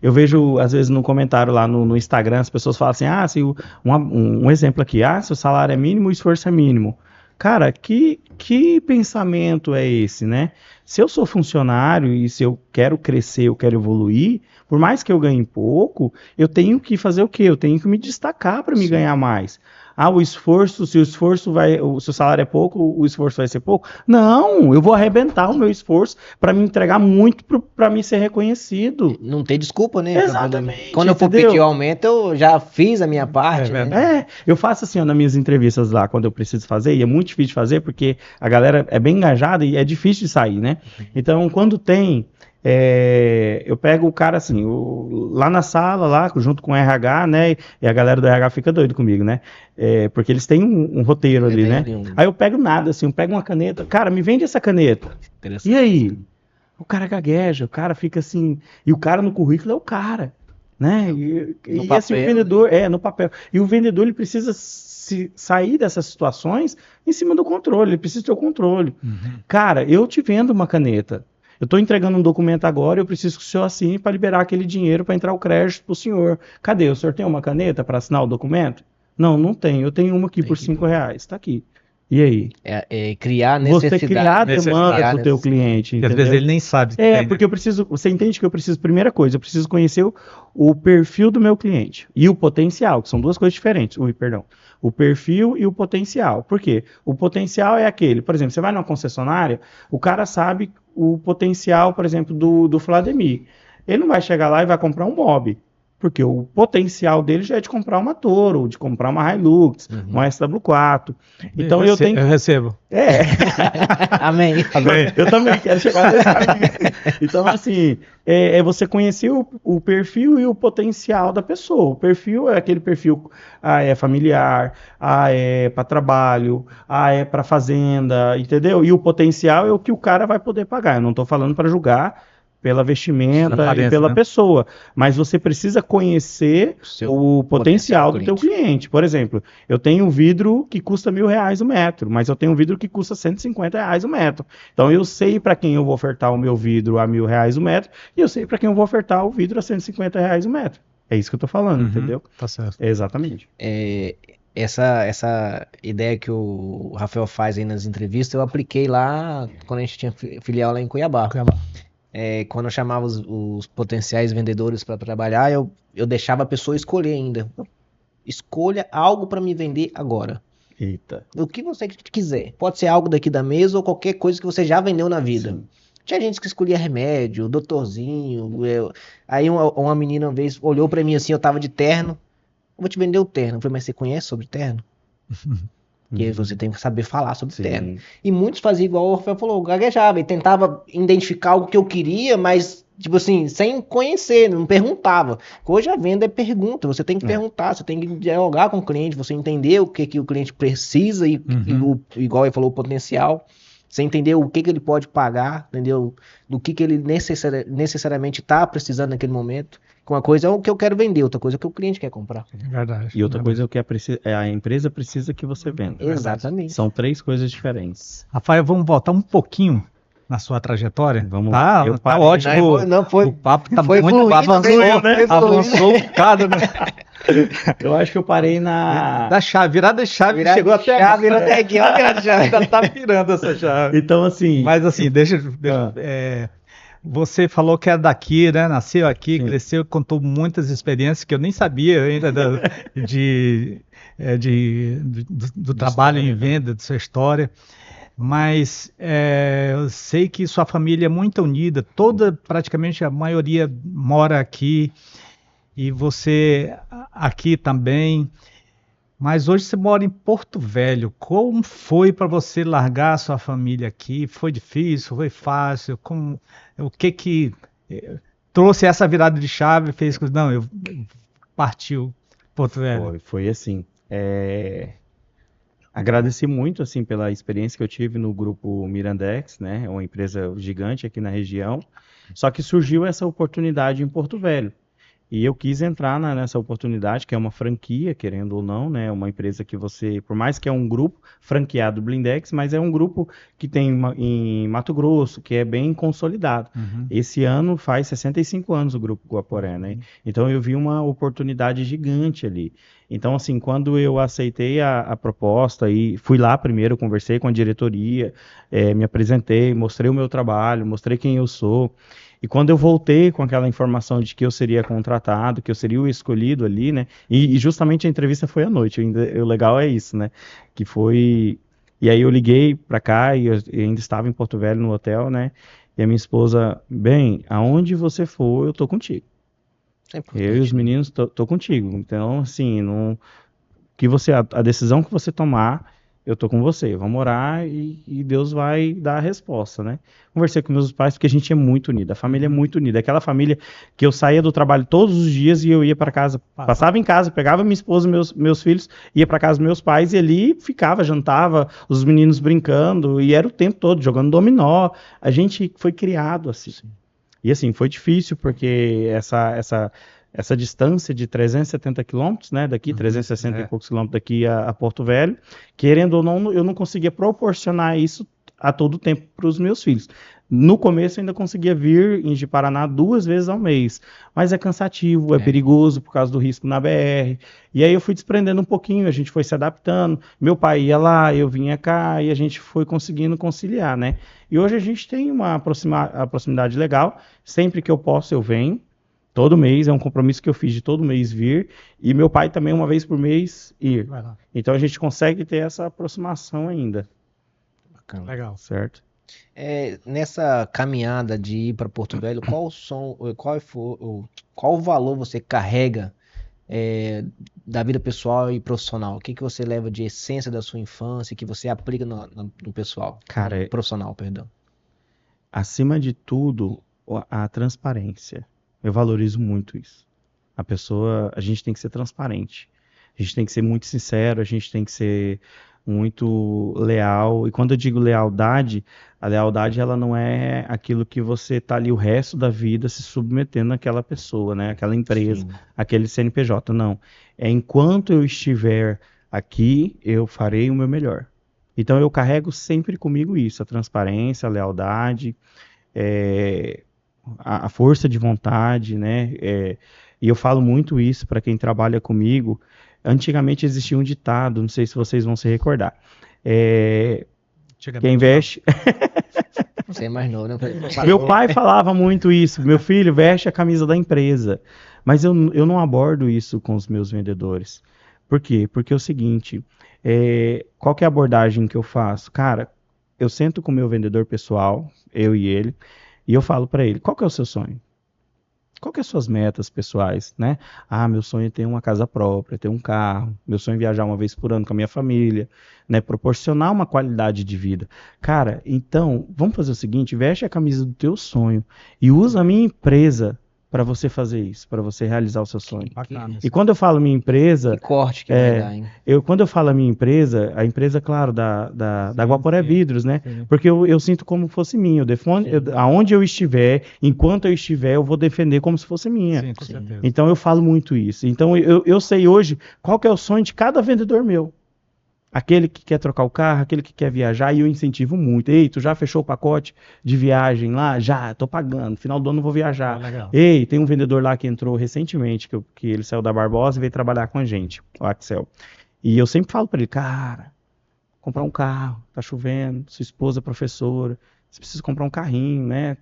eu vejo, às vezes, no comentário lá no Instagram, as pessoas falam assim, se um exemplo aqui, se o salário é mínimo, o esforço é mínimo. Cara, que pensamento é esse, né? Se eu sou funcionário e se eu quero crescer, eu quero evoluir, por mais que eu ganhe pouco, eu tenho que fazer o quê? Eu tenho que me destacar para me ganhar mais. O esforço, se o salário é pouco, o esforço vai ser pouco? Não, eu vou arrebentar o meu esforço para me entregar muito para me ser reconhecido. Não tem desculpa, né? Exatamente. Quando eu for pedir o aumento, eu já fiz a minha parte. Eu faço assim, nas minhas entrevistas lá, quando eu preciso fazer, e é muito difícil de fazer, porque a galera é bem engajada e é difícil de sair, né? Então, quando tem... eu pego o cara assim, lá na sala, lá, junto com o RH, né? E a galera do RH fica doido comigo, né? Porque eles têm um roteiro ali, né? Aí eu pego nada, assim, eu pego uma caneta, cara, me vende essa caneta. E aí? O cara gagueja, o cara fica assim, e o cara no currículo é o cara, né? E assim, o vendedor, no papel. E o vendedor, ele precisa sair dessas situações em cima do controle, ele precisa ter o controle. Cara, eu te vendo uma caneta. Eu estou entregando um documento agora e eu preciso que o senhor assine para liberar aquele dinheiro para entrar o crédito para o senhor. Cadê? O senhor tem uma caneta para assinar o documento? Não tenho. Eu tenho uma aqui por R$5. Está aqui. E aí? Criar necessidade. Você criar a demanda do teu cliente. Às vezes ele nem sabe. Porque eu preciso... Você entende que eu preciso... Primeira coisa, eu preciso conhecer o perfil do meu cliente. E o potencial, que são duas coisas diferentes. O perfil e o potencial. Por quê? O potencial é aquele... Por exemplo, você vai numa concessionária, o cara sabe o potencial, por exemplo, do Vladimir. Ele não vai chegar lá e vai comprar um Mobi. Porque o potencial dele já é de comprar uma Toro, de comprar uma Hilux, uma SW4. Então eu tenho... Eu recebo. Amém. Eu também quero chegar nesse caminho. Então, assim, é você conhecer o perfil e o potencial da pessoa. O perfil é aquele perfil, é familiar, é para trabalho, é para fazenda, entendeu? E o potencial é o que o cara vai poder pagar. Eu não estou falando para julgar pela vestimenta e pela pessoa, mas você precisa conhecer o potencial do teu cliente. Por exemplo, eu tenho um vidro que custa R$1.000 o metro, mas eu tenho um vidro que custa R$150 o metro. Então eu sei para quem eu vou ofertar o meu vidro a R$1.000 o metro e eu sei para quem eu vou ofertar o vidro a R$150 o metro. É isso que eu tô falando, entendeu? Tá certo. Exatamente. Essa ideia que o Rafael faz aí nas entrevistas, eu apliquei lá quando a gente tinha filial lá em Cuiabá. Quando eu chamava os potenciais vendedores para trabalhar, eu deixava a pessoa escolher ainda. Escolha algo para me vender agora. Eita. O que você quiser. Pode ser algo daqui da mesa ou qualquer coisa que você já vendeu na vida. Sim. Tinha gente que escolhia remédio, doutorzinho. Aí uma menina uma vez olhou para mim assim, eu tava de terno. Eu vou te vender o terno. Eu falei, mas você conhece sobre terno? Porque você tem que saber falar sobre terno. E muitos faziam igual o Rafael falou, gaguejava e tentava identificar algo que eu queria, mas, tipo assim, sem conhecer, não perguntava. Hoje a venda é pergunta, você tem que perguntar, você tem que dialogar com o cliente, você entender o que o cliente precisa e igual ele falou, o potencial. Você entender o que ele pode pagar, entendeu? Do que ele necessariamente está precisando naquele momento. Uma coisa é o que eu quero vender, outra coisa é o que o cliente quer comprar. Verdade. E outra coisa é o que a empresa precisa que você venda. Exatamente. São 3 coisas diferentes. Rafael, vamos voltar um pouquinho na sua trajetória? Vamos. Tá ótimo. O papo tá muito fluido, avançou um bocado, né? Eu acho que eu parei na... Virada de chave, chegou até aqui. Virou até aqui, ó, virada de chave. Ainda tá virando essa chave. Então, assim... Mas assim, você falou que era daqui, né? Nasceu aqui, sim, cresceu, contou muitas experiências que eu nem sabia ainda do trabalho em venda, de sua história. Mas eu sei que sua família é muito unida, praticamente a maioria mora aqui, e você aqui também. Mas hoje você mora em Porto Velho. Como foi para você largar a sua família aqui? Foi difícil? Foi fácil? O que trouxe essa virada de chave? Fez que partiu Porto Velho? Foi assim. Agradeci muito assim pela experiência que eu tive no grupo Mirandex, né? É uma empresa gigante aqui na região. Só que surgiu essa oportunidade em Porto Velho. E eu quis entrar nessa oportunidade, que é uma franquia, querendo ou não, né? Uma empresa que você, por mais que é um grupo franqueado Blindex, mas é um grupo que tem em Mato Grosso, que é bem consolidado. Esse ano faz 65 anos o Grupo Guaporé, né? Então eu vi uma oportunidade gigante ali. Então, assim, quando eu aceitei a proposta e fui lá primeiro, conversei com a diretoria, me apresentei, mostrei o meu trabalho, mostrei quem eu sou. E quando eu voltei com aquela informação de que eu seria contratado, que eu seria o escolhido ali, né? E justamente a entrevista foi à noite, o legal é isso, né? Que foi... E aí eu liguei pra cá e eu ainda estava em Porto Velho no hotel, né? E a minha esposa, bem, aonde você for, eu tô contigo. Eu e os meninos tô contigo. Então, assim, a decisão que você tomar, eu tô com você, vamos orar e Deus vai dar a resposta, né? Conversei com meus pais porque a gente é muito unido, a família é muito unida. Aquela família que eu saía do trabalho todos os dias e eu ia para casa, passava em casa, pegava minha esposa e meus filhos, ia para casa dos meus pais e ali ficava, jantava, os meninos brincando e era o tempo todo jogando dominó. A gente foi criado assim. E assim, foi difícil porque essa distância de 370 quilômetros, né, daqui, 360 e poucos quilômetros daqui a Porto Velho, querendo ou não, eu não conseguia proporcionar isso a todo tempo para os meus filhos. No começo eu ainda conseguia vir em Ji-Paraná 2 vezes ao mês, mas é cansativo, é perigoso por causa do risco na BR, e aí eu fui desprendendo um pouquinho, a gente foi se adaptando, meu pai ia lá, eu vinha cá, e a gente foi conseguindo conciliar, né, e hoje a gente tem uma proximidade legal, sempre que eu posso eu venho, todo mês, é um compromisso que eu fiz de todo mês vir, e meu pai também uma vez por mês ir. Então a gente consegue ter essa aproximação ainda. Bacana. Legal. Certo? Nessa caminhada de ir para Porto Velho, qual valor você carrega da vida pessoal e profissional? O que você leva de essência da sua infância que você aplica no pessoal? Cara, no profissional, perdão. Acima de tudo, a transparência. Eu valorizo muito isso. A gente tem que ser transparente. A gente tem que ser muito sincero, a gente tem que ser muito leal. E quando eu digo lealdade, a lealdade ela não é aquilo que você tá ali o resto da vida se submetendo àquela pessoa, né? Aquela empresa, Sim. aquele CNPJ. Não. É enquanto eu estiver aqui, eu farei o meu melhor. Então eu carrego sempre comigo isso, a transparência, a lealdade, a força de vontade, né? E eu falo muito isso para quem trabalha comigo. Antigamente existia um ditado, não sei se vocês vão se recordar. Quem veste... Você imaginou, né? Meu pai falava muito isso. Meu filho, veste a camisa da empresa. Mas eu não abordo isso com os meus vendedores. Por quê? Porque é o seguinte, qual que é a abordagem que eu faço? Cara, eu sento com o meu vendedor pessoal, eu e ele, e eu falo para ele, qual que é o seu sonho? Qual que é as suas metas pessoais, né? Meu sonho é ter uma casa própria, ter um carro, meu sonho é viajar uma vez por ano com a minha família, né? Proporcionar uma qualidade de vida. Cara, então, vamos fazer o seguinte, veste a camisa do teu sonho e usa a minha empresa para você fazer isso, para você realizar o seu sonho. Bacana. E quando eu falo minha empresa... Que corte que vai dar, hein? Quando eu falo a minha empresa, a empresa, claro, da Guaporé Vidros, né? Sim. Porque eu sinto como fosse minha. Aonde eu estiver, enquanto eu estiver, eu vou defender como se fosse minha. Sim, com certeza. Então eu falo muito isso. Então eu sei hoje qual que é o sonho de cada vendedor meu. Aquele que quer trocar o carro, aquele que quer viajar, e eu incentivo muito. Ei, tu já fechou o pacote de viagem lá? Já, tô pagando. Final do ano eu vou viajar. Legal. Ei, tem um vendedor lá que entrou recentemente, que ele saiu da Barbosa e veio trabalhar com a gente, o Axel. E eu sempre falo para ele, cara, comprar um carro, tá chovendo, sua esposa é professora, você precisa comprar um carrinho, né?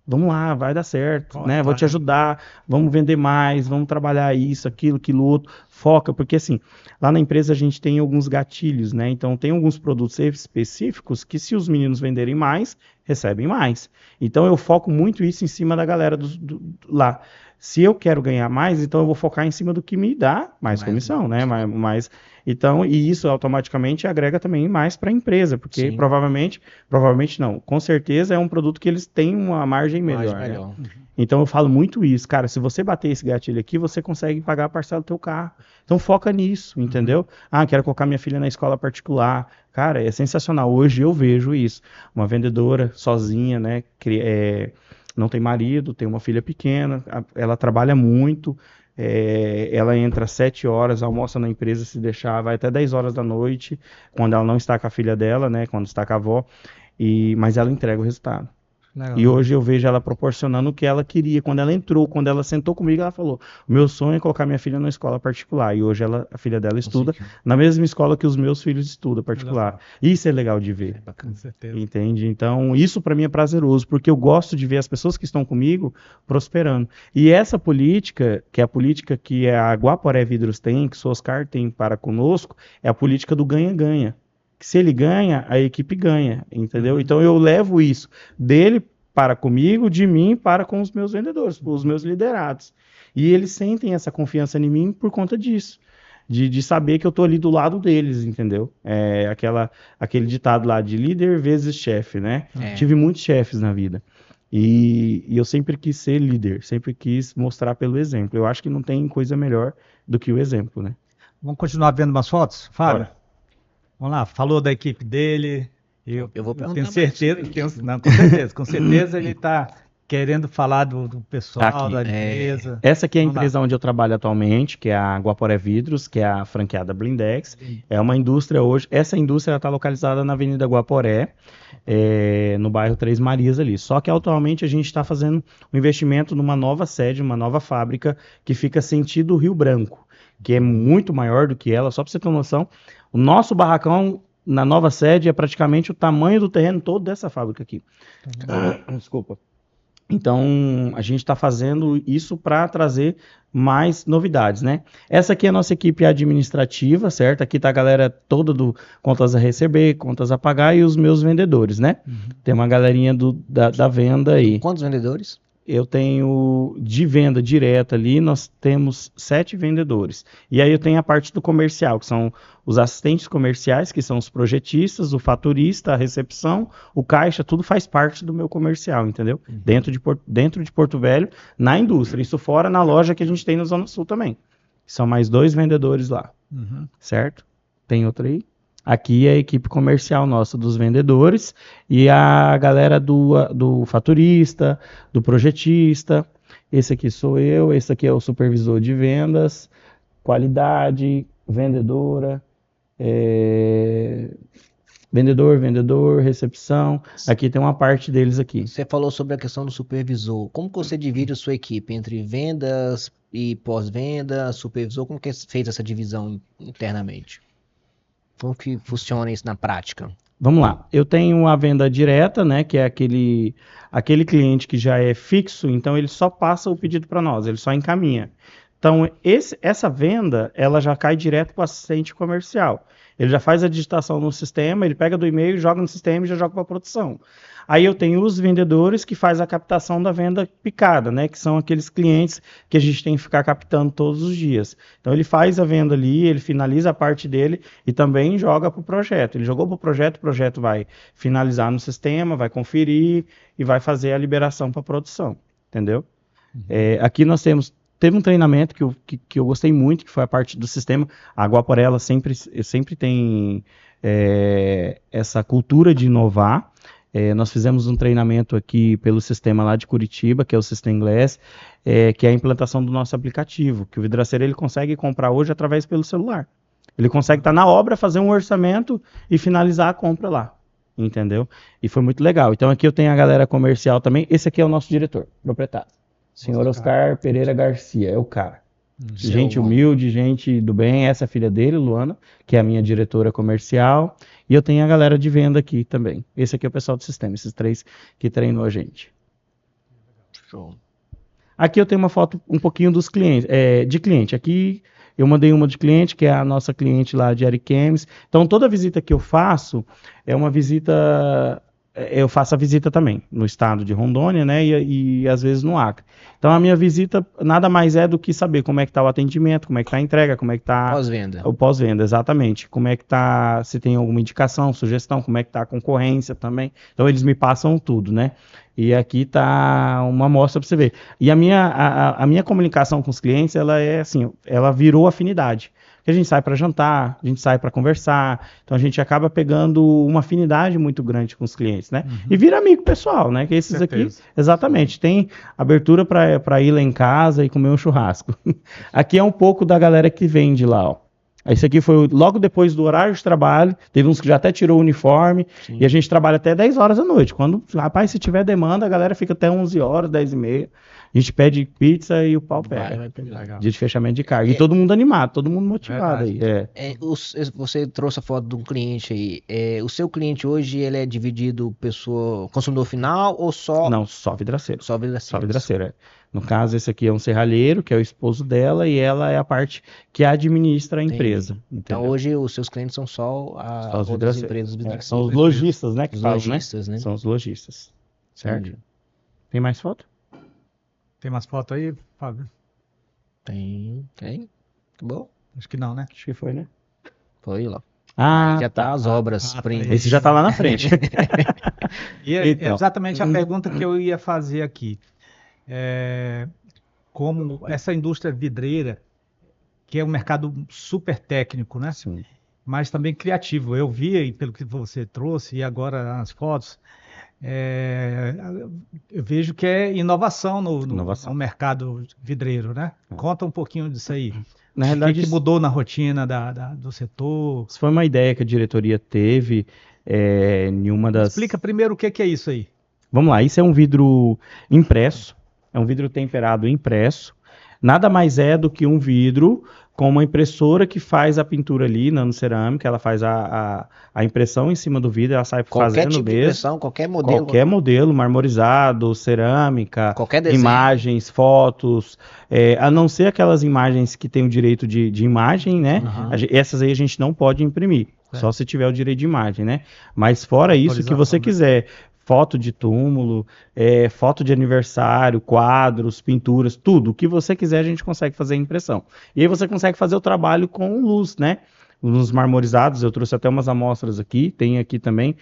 Vamos lá, vai dar certo, né? Vou te ajudar, vamos vender mais, vamos trabalhar isso, aquilo outro, foca, porque assim, lá na empresa a gente tem alguns gatilhos, né? Então tem alguns produtos específicos que se os meninos venderem mais, recebem mais. Então eu foco muito isso em cima da galera lá. Se eu quero ganhar mais, então eu vou focar em cima do que me dá mais comissão, né? Então, e isso automaticamente agrega também mais para a empresa, porque Sim. provavelmente não, com certeza é um produto que eles têm uma margem melhor. Né? Então eu falo muito isso, cara, se você bater esse gatilho aqui, você consegue pagar a parcela do teu carro. Então foca nisso, entendeu? Quero colocar minha filha na escola particular. Cara, é sensacional. Hoje eu vejo isso. Uma vendedora sozinha, né? Não tem marido, tem uma filha pequena, ela trabalha muito, ela entra às 7 horas, almoça na empresa, se deixar, vai até 10 horas da noite, quando ela não está com a filha dela, né, quando está com a avó, mas ela entrega o resultado. Legal. E hoje eu vejo ela proporcionando o que ela queria. Quando ela entrou, quando ela sentou comigo, ela falou, o meu sonho é colocar minha filha na escola particular. E hoje a filha dela estuda na mesma escola que os meus filhos estudam particular. Isso é legal de ver. Com certeza. Entende? Então, isso para mim é prazeroso, porque eu gosto de ver as pessoas que estão comigo prosperando. E essa política, que é a política que a Guaporé Vidros tem, que o Oscar tem para conosco, é a política do ganha-ganha. Que se ele ganha, a equipe ganha, entendeu? Então eu levo isso dele para comigo, de mim para com os meus vendedores, os meus liderados. E eles sentem essa confiança em mim por conta disso. De saber que eu tô ali do lado deles, entendeu? Aquele ditado lá de líder vezes chefe, né? Tive muitos chefes na vida. E eu sempre quis ser líder, sempre quis mostrar pelo exemplo. Eu acho que não tem coisa melhor do que o exemplo, né? Vamos continuar vendo umas fotos, Fábio? Bora. Vamos lá, falou da equipe dele. Eu vou perguntar. Tenho certeza, com certeza ele está querendo falar do pessoal, da empresa. Essa aqui é a empresa onde eu trabalho atualmente, que é a Guaporé Vidros, que é a franqueada Blindex. É uma indústria hoje. Essa indústria está localizada na Avenida Guaporé, no bairro Três Marias ali. Só que atualmente a gente está fazendo um investimento numa nova sede, uma nova fábrica que fica sentido Rio Branco, que é muito maior do que ela. Só para você ter uma noção, o nosso barracão na nova sede é praticamente o tamanho do terreno todo dessa fábrica aqui. Desculpa. Então, a gente está fazendo isso para trazer mais novidades, né? Essa aqui é a nossa equipe administrativa, certo? Aqui tá a galera toda do contas a receber, contas a pagar e os meus vendedores, né? Tem uma galerinha da venda aí. Quantos vendedores? Eu tenho de venda direta ali, nós temos 7 vendedores. E aí eu tenho a parte do comercial, que são os assistentes comerciais, que são os projetistas, o faturista, a recepção, o caixa, tudo faz parte do meu comercial, entendeu? Dentro de Porto Velho, na indústria. Isso fora na loja que a gente tem na Zona Sul também. São mais 2 vendedores lá, certo? Tem outro aí? Aqui é a equipe comercial nossa dos vendedores e a galera do faturista, do projetista. Esse aqui sou eu, esse aqui é o supervisor de vendas, qualidade, vendedora, vendedor, recepção. Aqui tem uma parte deles aqui. Você falou sobre a questão do supervisor. Como que você divide a sua equipe entre vendas e pós-venda, supervisor? Como que é feita essa divisão internamente? Como que funciona isso na prática? Vamos lá. Eu tenho a venda direta, né, que é aquele cliente que já é fixo, então ele só passa o pedido para nós, ele só encaminha. Então, essa venda, ela já cai direto para o assistente comercial. Ele já faz a digitação no sistema, ele pega do e-mail, joga no sistema e já joga para a produção. Aí eu tenho os vendedores que faz a captação da venda picada, né? Que são aqueles clientes que a gente tem que ficar captando todos os dias. Então ele faz a venda ali, ele finaliza a parte dele e também joga para o projeto. Ele jogou para o projeto vai finalizar no sistema, vai conferir e vai fazer a liberação para a produção, entendeu? Aqui nós teve um treinamento que eu gostei muito, que foi a parte do sistema. A Guaporela sempre tem essa cultura de inovar. Nós fizemos um treinamento aqui pelo sistema lá de Curitiba, que é o System Glass, que é a implantação do nosso aplicativo, que o vidraceiro ele consegue comprar hoje através pelo celular. Ele consegue estar na obra, fazer um orçamento e finalizar a compra lá, entendeu? E foi muito legal. Então aqui eu tenho a galera comercial também. Esse aqui é o nosso diretor, proprietário. Senhor Oscar Pereira Garcia, é o cara. Gente humilde, gente do bem. Essa é a filha dele, Luana, que é a minha diretora comercial. E eu tenho a galera de venda aqui também. Esse aqui é o pessoal do sistema, esses 3 que treinou a gente. Show. Aqui eu tenho uma foto um pouquinho dos clientes, de cliente. Aqui eu mandei uma de cliente, que é a nossa cliente lá de Ariquemes. Então toda visita que eu faço é uma visita... Eu faço a visita também no estado de Rondônia, né, e às vezes no Acre. Então a minha visita nada mais é do que saber como é que está o atendimento, como é que está a entrega, como é que está pós-venda. O pós-venda, exatamente. Como é que está, se tem alguma indicação, sugestão, como é que está a concorrência também. Então eles me passam tudo, né? E aqui está uma amostra para você ver. E a minha comunicação com os clientes, ela é assim, ela virou afinidade. Porque a gente sai para jantar, a gente sai para conversar, então a gente acaba pegando uma afinidade muito grande com os clientes, né? E vira amigo pessoal, né? Que esses aqui, exatamente, tem abertura para ir lá em casa e comer um churrasco. Aqui é um pouco da galera que vende lá, ó. Esse aqui foi logo depois do horário de trabalho, teve uns que já até tirou o uniforme, sim, e a gente trabalha até 10 horas da noite. Quando, rapaz, se tiver demanda, a galera fica até 11 horas, 10 e meia. A gente pede pizza e o pau pega. Dia de fechamento de carga. E todo mundo animado, todo mundo motivado aí. Você trouxe a foto de um cliente aí. O seu cliente hoje, ele é dividido consumidor final ou só... Não, só vidraceiro. Só vidraceiro. Só vidraceiro, No caso, esse aqui é um serralheiro, que é o esposo dela, e ela é a parte que administra a empresa. Então hoje os seus clientes são só as empresas vidraceiras. São os lojistas, né? Os lojistas, né? São os lojistas. Certo? Entendi. Tem mais foto? Tem mais foto aí, Fábio? Tem. Bom. Acho que não, né? Acho que foi, né? Foi lá. Já tá as obras. Esse já tá lá na frente. E então, exatamente a pergunta que eu ia fazer aqui. Como essa indústria vidreira, que é um mercado super técnico, né? Sim. Mas também criativo. Eu vi, pelo que você trouxe, e agora nas fotos, eu vejo que é inovação no mercado vidreiro, né? Conta um pouquinho disso aí. Na realidade, o que mudou na rotina do setor? Isso foi uma ideia que a diretoria teve em uma das... Explica primeiro o que é isso aí. Vamos lá, isso é um vidro impresso, é um vidro temperado impresso. Nada mais é do que um vidro com uma impressora que faz a pintura ali, nanocerâmica, ela faz a impressão em cima do vidro, ela sai Qualquer fazendo tipo de mesmo. impressão, qualquer modelo. Qualquer modelo, marmorizado, cerâmica, Qualquer desenho. imagens, fotos, a não ser aquelas imagens que tem o direito de imagem, né? Essas aí a gente não pode imprimir, só se tiver o direito de imagem, né? Mas fora isso, que você quiser, foto de túmulo, foto de aniversário, quadros, pinturas, tudo. O que você quiser a gente consegue fazer impressão. E aí você consegue fazer o trabalho com luz, né? Nos marmorizados, eu trouxe até umas amostras aqui, tem aqui também.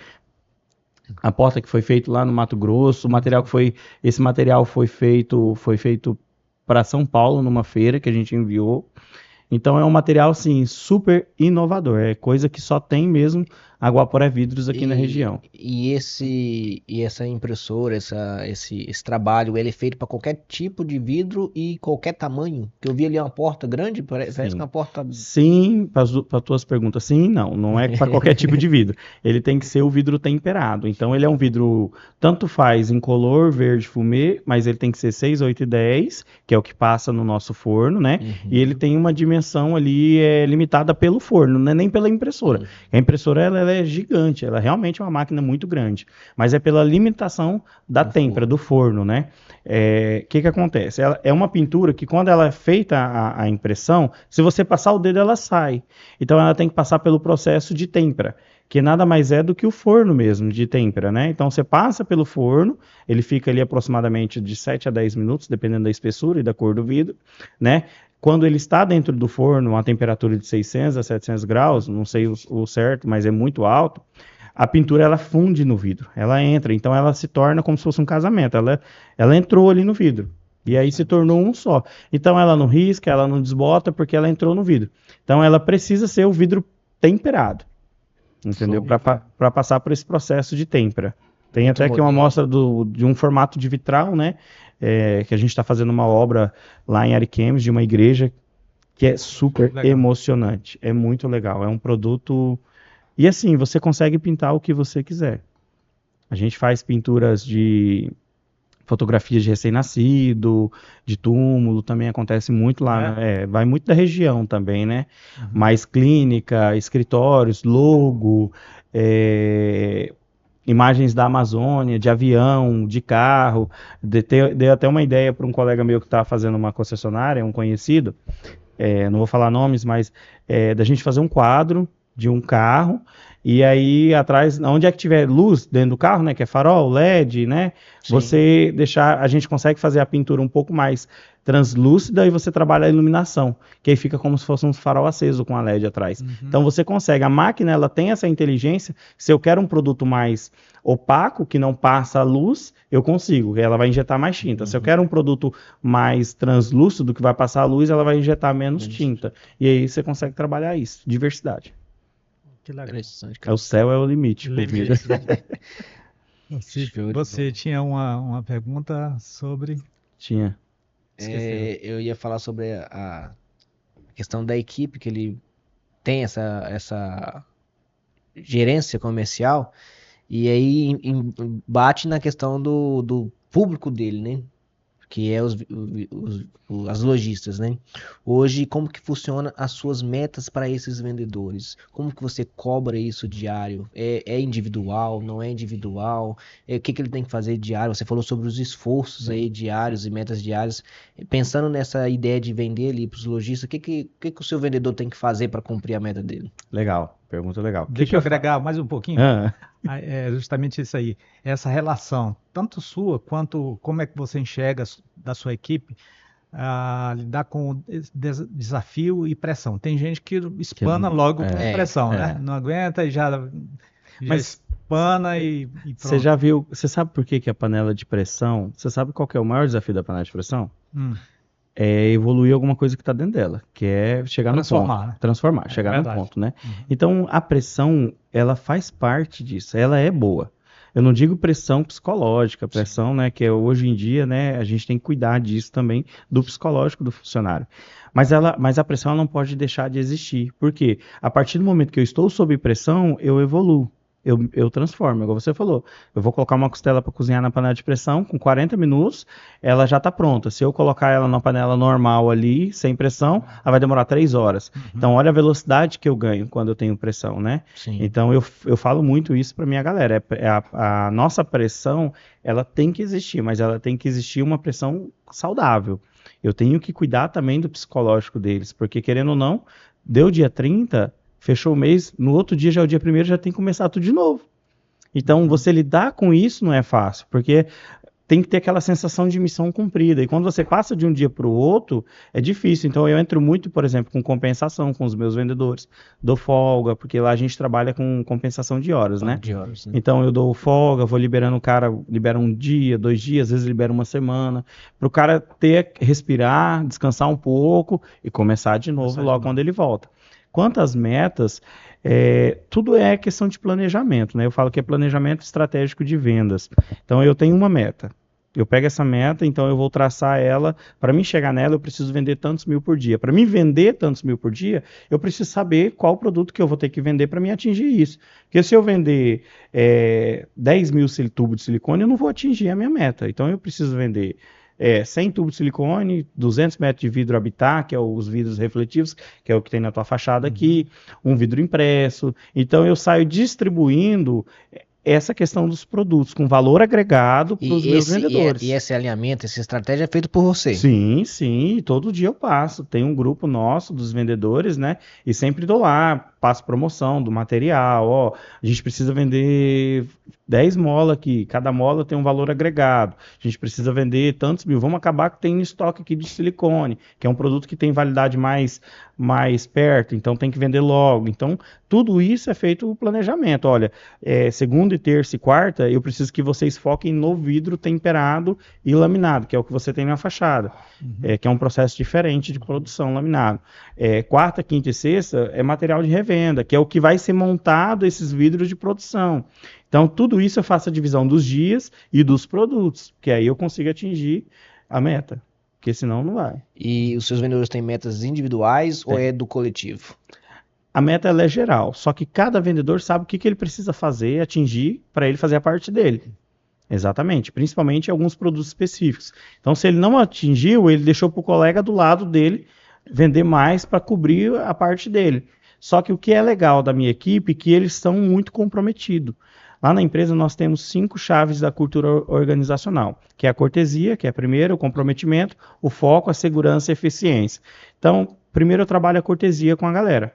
A porta que foi feito lá no Mato Grosso, esse material foi feito para São Paulo, numa feira que a gente enviou. Então é um material, assim, super inovador. É coisa que só tem mesmo a Guaporé Vidros aqui na região. E essa impressora, esse trabalho, ele é feito para qualquer tipo de vidro e qualquer tamanho? Que eu vi ali uma porta grande, parece que é uma porta... Sim, para tuas perguntas, sim e não. Não é para qualquer tipo de vidro. Ele tem que ser o vidro temperado. Então ele é um vidro, tanto faz em color verde fumê, mas ele tem que ser 6, 8 e 10, que é o que passa no nosso forno, né? E ele tem uma dimensão ali limitada pelo forno, não é nem pela impressora. A impressora ela é gigante, ela realmente é uma máquina muito grande, mas é pela limitação da têmpera, do forno, né? Que acontece? Ela é uma pintura que quando ela é feita a impressão, se você passar o dedo ela sai. Então ela tem que passar pelo processo de têmpera, que nada mais é do que o forno mesmo, de têmpera, né? Então você passa pelo forno, ele fica ali aproximadamente de 7 a 10 minutos, dependendo da espessura e da cor do vidro, né? Quando ele está dentro do forno, a temperatura de 600 a 700 graus, não sei o certo, mas é muito alto, a pintura ela funde no vidro, ela entra, então ela se torna como se fosse um casamento, ela entrou ali no vidro, e aí se tornou um só. Então ela não risca, ela não desbota, porque ela entrou no vidro. Então ela precisa ser o vidro temperado, entendeu? Para passar por esse processo de têmpera. Tem muito até aqui uma amostra de um formato de vitral, né? Que a gente está fazendo uma obra lá em Ariquemes, de uma igreja, que é super emocionante. É muito legal. É um produto... E assim, você consegue pintar o que você quiser. A gente faz pinturas de fotografias de recém-nascido, de túmulo, também acontece muito lá. Vai muito da região também, né? Mas clínica, escritórios, logo... imagens da Amazônia, de avião, de carro. Dei até uma ideia para um colega meu que estava fazendo uma concessionária, um conhecido, não vou falar nomes, mas da gente fazer um quadro de um carro, e aí atrás, onde é que tiver luz dentro do carro, né, que é farol, LED, né, você deixar, a gente consegue fazer a pintura um pouco mais translúcida e você trabalha a iluminação, que aí fica como se fosse um farol aceso com a LED atrás. Então você consegue, a máquina ela tem essa inteligência, se eu quero um produto mais opaco, que não passa a luz, eu consigo, ela vai injetar mais tinta. Se eu quero um produto mais translúcido, que vai passar a luz, ela vai injetar menos tinta. E aí você consegue trabalhar isso, diversidade. Que legal. O céu é o limite. Você tinha uma pergunta sobre... Tinha. Eu ia falar sobre a questão da equipe, que ele tem essa gerência comercial, e aí bate na questão do público dele, né? Que é as lojistas, né? Hoje, como que funciona as suas metas para esses vendedores? Como que você cobra isso diário? É individual? Não é individual? O que ele tem que fazer diário? Você falou sobre os esforços aí diários e metas diárias. Pensando nessa ideia de vender ali para os lojistas, o que o seu vendedor tem que fazer para cumprir a meta dele? Legal, pergunta legal. Deixa eu agregar mais um pouquinho. É justamente isso aí, essa relação, tanto sua quanto como é que você enxerga da sua equipe a lidar com desafio e pressão. Tem gente que espana logo com pressão, né? Não aguenta e já espana e pronto. Você já viu, você sabe por que a panela de pressão, você sabe qual que é o maior desafio da panela de pressão? É evoluir alguma coisa que está dentro dela, que é chegar no ponto. Né? Transformar, chegar no ponto, né? Então, a pressão, ela faz parte disso, ela é boa. Eu não digo pressão psicológica, pressão, né, que hoje em dia, né, a gente tem que cuidar disso também, do psicológico do funcionário. Mas a pressão ela não pode deixar de existir. Por quê? A partir do momento que eu estou sob pressão, eu evoluo. eu transformo, igual você falou. Eu vou colocar uma costela para cozinhar na panela de pressão, com 40 minutos, ela já está pronta. Se eu colocar ela na panela normal ali, sem pressão, ela vai demorar 3 horas. Então, olha a velocidade que eu ganho quando eu tenho pressão, né? Sim. Então, eu falo muito isso para minha galera. A nossa pressão, ela tem que existir, mas ela tem que existir uma pressão saudável. Eu tenho que cuidar também do psicológico deles, porque querendo ou não, deu dia 30, fechou o mês, no outro dia, já é o dia 1º, já tem que começar tudo de novo. Então, você lidar com isso não é fácil, porque tem que ter aquela sensação de missão cumprida. E quando você passa de um dia para o outro, é difícil. Então, eu entro muito, por exemplo, com compensação com os meus vendedores. Dou folga, porque lá a gente trabalha com compensação de horas, né? De horas, né? Então, eu dou folga, vou liberando o cara, libera um dia, 2 dias, às vezes libera uma semana, para o cara respirar, descansar um pouco e começar de novo logo quando ele volta. Quanto às metas, tudo é questão de planejamento, né? Eu falo que é planejamento estratégico de vendas. Então, eu tenho uma meta. Eu pego essa meta, então eu vou traçar ela. Para mim chegar nela, eu preciso vender tantos mil por dia. Para mim vender tantos mil por dia, eu preciso saber qual produto que eu vou ter que vender para me atingir isso. Porque se eu vender 10 mil tubos de silicone, eu não vou atingir a minha meta. Então, eu preciso vender 100 tubos de silicone, 200 metros de vidro Habitat, que é os vidros refletivos, que é o que tem na tua fachada aqui, um vidro impresso. Então, eu saio distribuindo essa questão dos produtos com valor agregado para os meus vendedores. E esse alinhamento, essa estratégia é feito por você? Sim, sim, todo dia eu passo. Tem um grupo nosso dos vendedores, né? E sempre dou lá, passo promoção do material. Ó, a gente precisa vender 10 molas aqui, cada mola tem um valor agregado. A gente precisa vender tantos mil. Vamos acabar que tem estoque aqui de silicone, que é um produto que tem validade mais perto, então tem que vender logo. Então, tudo isso é feito o planejamento. Olha, segunda, terça e quarta, eu preciso que vocês foquem no vidro temperado e laminado, que é o que você tem na fachada, que é um processo diferente de produção laminado. Quarta, quinta e sexta é material de revenda, que é o que vai ser montado esses vidros de produção. Então, tudo isso eu faço a divisão dos dias e dos produtos, que aí eu consigo atingir a meta, porque senão não vai. E os seus vendedores têm metas individuais ou é do coletivo? A meta ela é geral, só que cada vendedor sabe o que ele precisa fazer, atingir, para ele fazer a parte dele. Exatamente, principalmente alguns produtos específicos. Então, se ele não atingiu, ele deixou para o colega do lado dele vender mais para cobrir a parte dele. Só que o que é legal da minha equipe é que eles são muito comprometidos. Lá na empresa nós temos 5 chaves da cultura organizacional, que é a cortesia, que é a primeira, o comprometimento, o foco, a segurança e a eficiência. Então, primeiro eu trabalho a cortesia com a galera.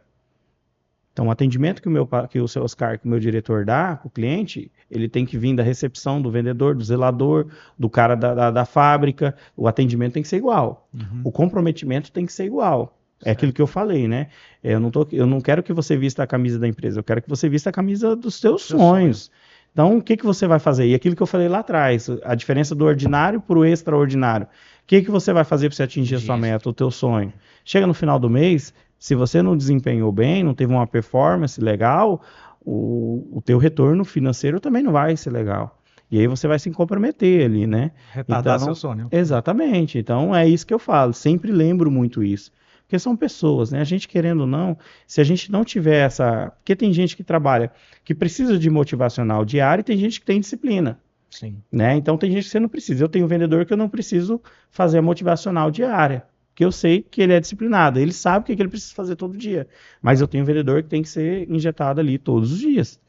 Então, o atendimento que o seu Oscar, que o meu diretor dá para o cliente, ele tem que vir da recepção, do vendedor, do zelador, do cara da fábrica. O atendimento tem que ser igual. O comprometimento tem que ser igual. É aquilo que eu falei, né? Eu não quero que você vista a camisa da empresa, eu quero que você vista a camisa dos seus sonhos. Então, o que você vai fazer? E aquilo que eu falei lá atrás, a diferença do ordinário para o extraordinário. O que você vai fazer para você atingir a sua meta, o teu sonho? Chega no final do mês, se você não desempenhou bem, não teve uma performance legal, o teu retorno financeiro também não vai ser legal. E aí você vai se comprometer ali, né? Retardar seu sonho. Exatamente. Então, é isso que eu falo. Sempre lembro muito isso. Porque são pessoas, né? A gente querendo ou não, se a gente não tiver essa... Porque tem gente que trabalha, que precisa de motivacional diário e tem gente que tem disciplina. Sim. Né? Então tem gente que você não precisa. Eu tenho um vendedor que eu não preciso fazer a motivacional diária, porque eu sei que ele é disciplinado, ele sabe o que ele precisa fazer todo dia. Mas eu tenho um vendedor que tem que ser injetado ali todos os dias.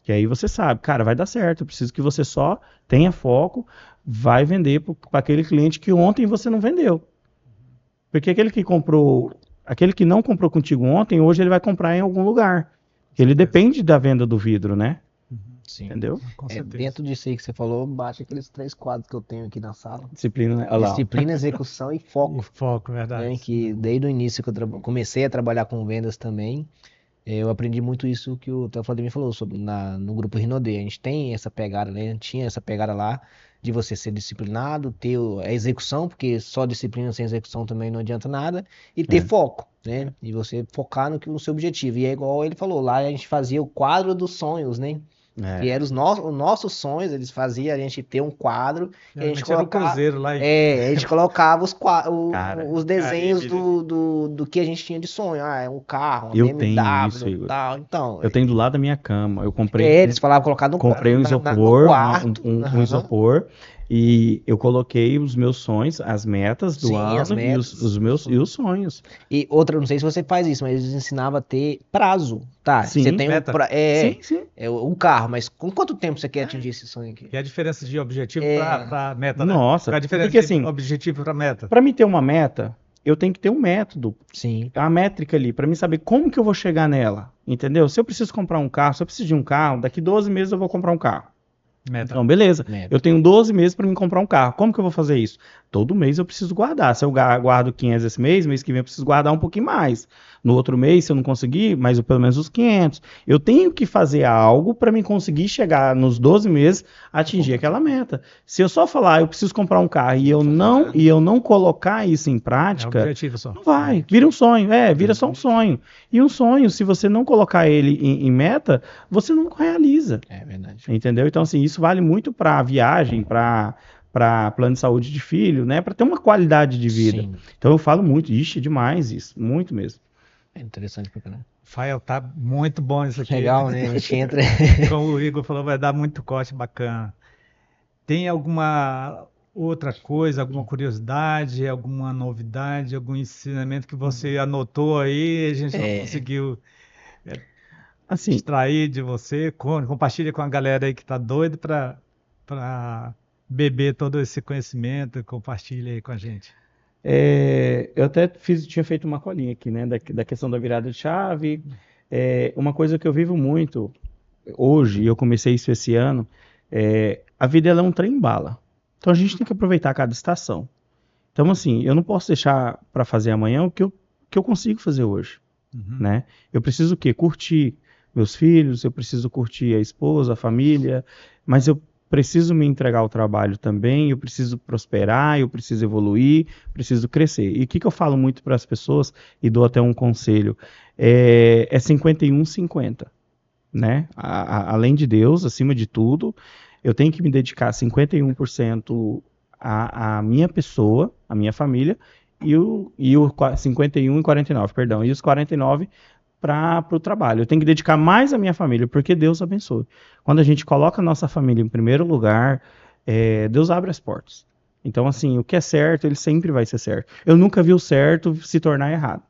Que aí você sabe, cara, vai dar certo, eu preciso que você só tenha foco, vai vender para aquele cliente que ontem você não vendeu. Porque aquele que não comprou contigo ontem, hoje ele vai comprar em algum lugar. Ele depende da venda do vidro, né? Sim. Entendeu? Com certeza. Dentro disso aí que você falou, bate aqueles 3 quadros que eu tenho aqui na sala. Disciplina, né? Olha lá. Disciplina, execução e foco. Foco, verdade. Né? Que desde o início que eu comecei a trabalhar com vendas também, eu aprendi muito isso que o Vladimir falou sobre no grupo Rinode. A gente tem essa pegada, né? Tinha essa pegada lá de você ser disciplinado, ter a execução, porque só disciplina sem execução também não adianta nada, e ter foco, né? E você focar no seu objetivo. E é igual ele falou, lá a gente fazia o quadro dos sonhos, né? Que eram os nossos sonhos, eles faziam a gente ter um quadro, e a gente colocava, cruzeiro lá. a gente colocava os desenhos do que a gente tinha de sonho. É um carro, uma BMW e tal. Então, eu tenho do lado da minha cama. Eu comprei. Eles falavam colocar no comprei um isopor, um isopor. E eu coloquei os meus sonhos, as metas do ano e os sonhos. E outra, não sei se você faz isso, mas eles ensinavam a ter prazo, tá? Sim, você tem meta. Um carro, mas com quanto tempo você quer atingir esse sonho aqui? E a diferença de objetivo para meta, né? Nossa, a diferença porque, assim, de objetivo para meta. Para mim ter uma meta, eu tenho que ter um método. Sim. A métrica ali, para mim saber como que eu vou chegar nela, entendeu? Se eu preciso comprar um carro, se eu preciso de um carro, daqui 12 meses eu vou comprar um carro. Meta. Então, beleza. Eu tenho 12 meses para me comprar um carro. Como que eu vou fazer isso? Todo mês eu preciso guardar. Se eu guardo 500 esse mês que vem eu preciso guardar um pouquinho mais. No outro mês, se eu não conseguir, mas pelo menos os 500. Eu tenho que fazer algo para me conseguir chegar nos 12 meses a atingir aquela meta. Se eu só falar, eu preciso comprar um carro e eu não colocar isso em prática, objetivo só. Não vai. Vira um sonho. Vira só um sonho. E um sonho, se você não colocar ele em meta, você não realiza. É verdade. Entendeu? Então, assim, isso vale muito para viagem, para plano de saúde de filho, né? Para ter uma qualidade de vida. Sim. Então, eu falo muito. Ixi, demais isso. Muito mesmo. É interessante pra caramba. Rafael, tá muito bom isso aqui. Legal, né? A gente entra... Como o Igor falou, vai dar muito corte bacana. Tem alguma outra coisa, alguma curiosidade, alguma novidade, algum ensinamento que você anotou aí e a gente não conseguiu extrair de você? Compartilha com a galera aí que tá doido para beber todo esse conhecimento, compartilha aí com a gente. Eu até tinha feito uma colinha aqui, né, da questão da virada de chave. Uma coisa que eu vivo muito hoje, e eu comecei isso esse ano, a vida ela é um trem-bala. Então a gente tem que aproveitar cada estação. Então, assim, eu não posso deixar para fazer amanhã o que eu consigo fazer hoje, né? Eu preciso o quê? Curtir meus filhos, eu preciso curtir a esposa, a família, mas eu preciso me entregar ao trabalho também, eu preciso prosperar, eu preciso evoluir, preciso crescer. E o que eu falo muito para as pessoas, e dou até um conselho, é 51-50, né? Além de Deus, acima de tudo, eu tenho que me dedicar 51% à minha pessoa, à minha família, e o 51 e 49, perdão, e os 49 para o trabalho. Eu tenho que dedicar mais à minha família, porque Deus abençoe. Quando a gente coloca a nossa família em primeiro lugar, Deus abre as portas. Então, assim, o que é certo, ele sempre vai ser certo. Eu nunca vi o certo se tornar errado.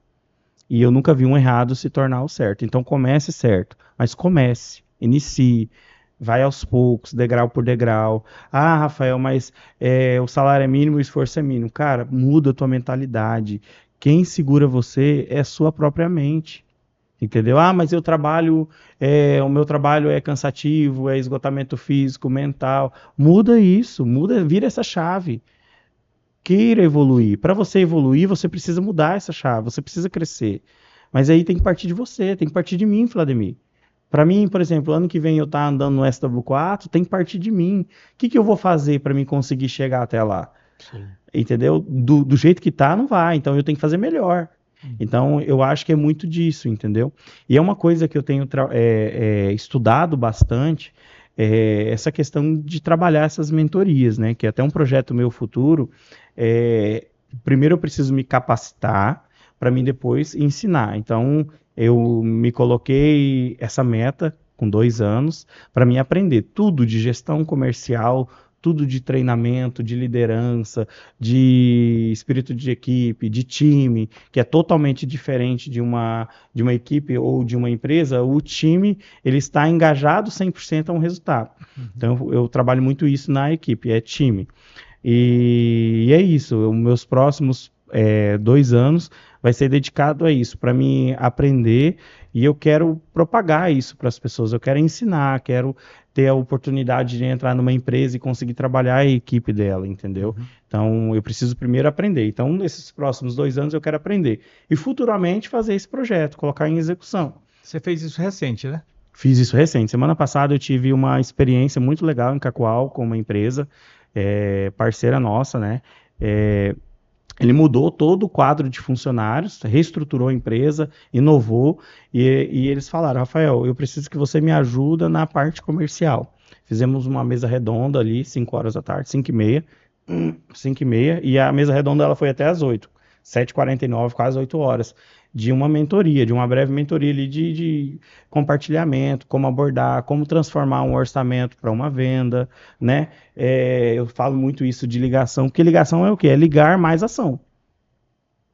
E eu nunca vi um errado se tornar o certo. Então, comece certo. Mas comece, inicie, vai aos poucos, degrau por degrau. Ah, Rafael, mas o salário é mínimo, o esforço é mínimo. Cara, muda a tua mentalidade. Quem segura você é a sua própria mente. Entendeu? Ah, mas eu trabalho, o meu trabalho é cansativo, é esgotamento físico, mental. Muda isso, vira essa chave. Queira evoluir. Para você evoluir, você precisa mudar essa chave, você precisa crescer. Mas aí tem que partir de você, tem que partir de mim, Vladimir. Para mim, por exemplo, ano que vem eu estar andando no SW4, tem que partir de mim. O que eu vou fazer para mim conseguir chegar até lá? Sim. Entendeu? Do jeito que tá, não vai. Então eu tenho que fazer melhor. Então, eu acho que é muito disso, entendeu? E é uma coisa que eu tenho estudado bastante, essa questão de trabalhar essas mentorias, né? Que é até um projeto meu futuro. Primeiro eu preciso me capacitar para mim depois ensinar. Então, eu me coloquei essa meta com 2 anos para mim aprender tudo de gestão comercial, tudo de treinamento, de liderança, de espírito de equipe, de time, que é totalmente diferente de uma equipe ou de uma empresa. O time, ele está engajado 100% a um resultado. Então, eu trabalho muito isso na equipe, é time. E é isso, meus próximos 2 anos vai ser dedicado a isso, para mim aprender, e eu quero propagar isso para as pessoas, eu quero ensinar, quero ter a oportunidade de entrar numa empresa e conseguir trabalhar a equipe dela, entendeu? Então, eu preciso primeiro aprender. Então, nesses próximos 2 anos eu quero aprender. E futuramente fazer esse projeto, colocar em execução. Você fez isso recente, né? Fiz isso recente. Semana passada eu tive uma experiência muito legal em Cacoal com uma empresa, parceira nossa, né? Ele mudou todo o quadro de funcionários, reestruturou a empresa, inovou, e eles falaram, Rafael, eu preciso que você me ajude na parte comercial. Fizemos uma mesa redonda ali, 5 horas da tarde, 5h30, e a mesa redonda ela foi até às 8, 7h49, quase 8 horas, de uma mentoria, de uma breve mentoria ali de compartilhamento, como abordar, como transformar um orçamento para uma venda, né? Eu falo muito isso de ligação, porque ligação é o quê? É ligar mais ação.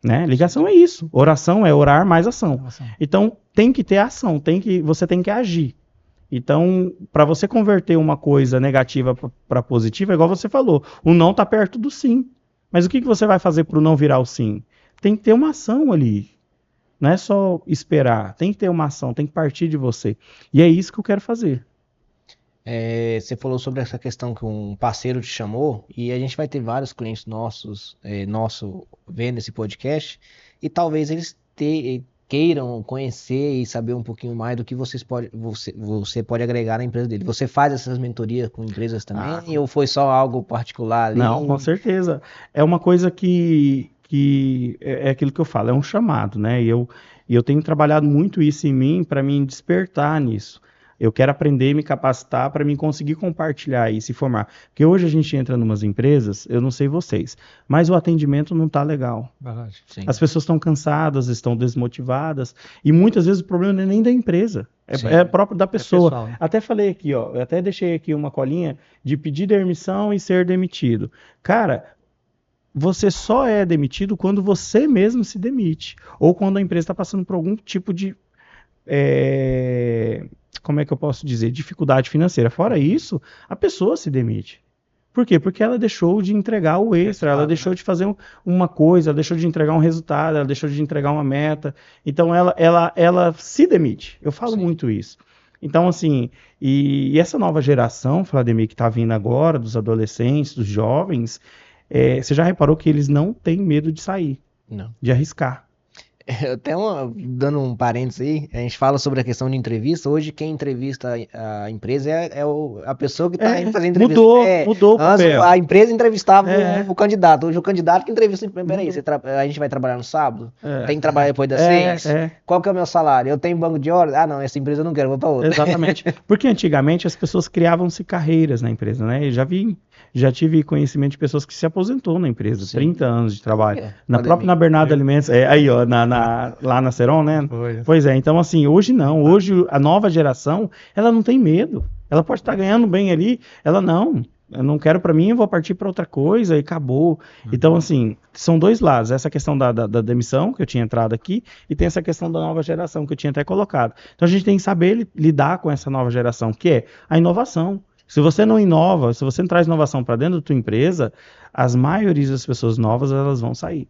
Né? Ligação é isso. Oração é orar mais ação. Então, tem que ter ação, você tem que agir. Então, para você converter uma coisa negativa para positiva, é igual você falou, o não está perto do sim. Mas o que você vai fazer para o não virar o sim? Tem que ter uma ação ali. Não é só esperar, tem que ter uma ação, tem que partir de você. E é isso que eu quero fazer. Você falou sobre essa questão que um parceiro te chamou, e a gente vai ter vários clientes nossos vendo esse podcast, e talvez eles queiram conhecer e saber um pouquinho mais do que você pode agregar na empresa dele. Você faz essas mentorias com empresas também, ou foi só algo particular ali? Não, com certeza. É uma coisa que é aquilo que eu falo, é um chamado, né? E eu tenho trabalhado muito isso em mim para me despertar nisso. Eu quero aprender e me capacitar para me conseguir compartilhar isso e formar. Porque hoje a gente entra em umas empresas, eu não sei vocês, mas o atendimento não está legal. Sim. As pessoas estão cansadas, estão desmotivadas, e muitas vezes o problema não é nem da empresa, é próprio da pessoa. Pessoal, né? Até falei aqui, eu até deixei aqui uma colinha de pedir demissão e ser demitido. Cara, você só é demitido quando você mesmo se demite, ou quando a empresa está passando por algum tipo de como é que eu posso dizer, dificuldade financeira. Fora isso, a pessoa se demite. Por quê? Porque ela deixou de entregar o extra, ela deixou de fazer uma coisa, ela deixou de entregar um resultado, ela deixou de entregar uma meta. Então, ela se demite. Eu falo muito isso. Então, assim, e essa nova geração, Vladimir, que está vindo agora, dos adolescentes, dos jovens, você já reparou que eles não têm medo de sair, de arriscar. Até dando um parênteses aí, a gente fala sobre a questão de entrevista. Hoje quem entrevista a empresa a pessoa que está indo fazer entrevista. Mudou o papel. A empresa entrevistava o candidato. Hoje o candidato que entrevista. Peraí, a gente vai trabalhar no sábado? Tem que trabalhar depois das 6? Qual que é o meu salário? Eu tenho banco de horas? Ah, não, essa empresa eu não quero, vou para outra. Exatamente. Porque antigamente as pessoas criavam-se carreiras na empresa, né? Eu já tive conhecimento de pessoas que se aposentou na empresa, 30 anos de trabalho. Na Bernardo Alimentos, aí ó, lá na Seron, né? Pois é, então assim, hoje não. Hoje a nova geração, ela não tem medo. Ela pode estar ganhando bem ali, eu não quero para mim, eu vou partir para outra coisa e acabou. Então assim, são dois lados. Essa questão da demissão, que eu tinha entrado aqui, e tem essa questão da nova geração, que eu tinha até colocado. Então a gente tem que saber lidar com essa nova geração, que é a inovação. Se você não inova, se você não traz inovação para dentro da tua empresa, as maiorias das pessoas novas, elas vão sair.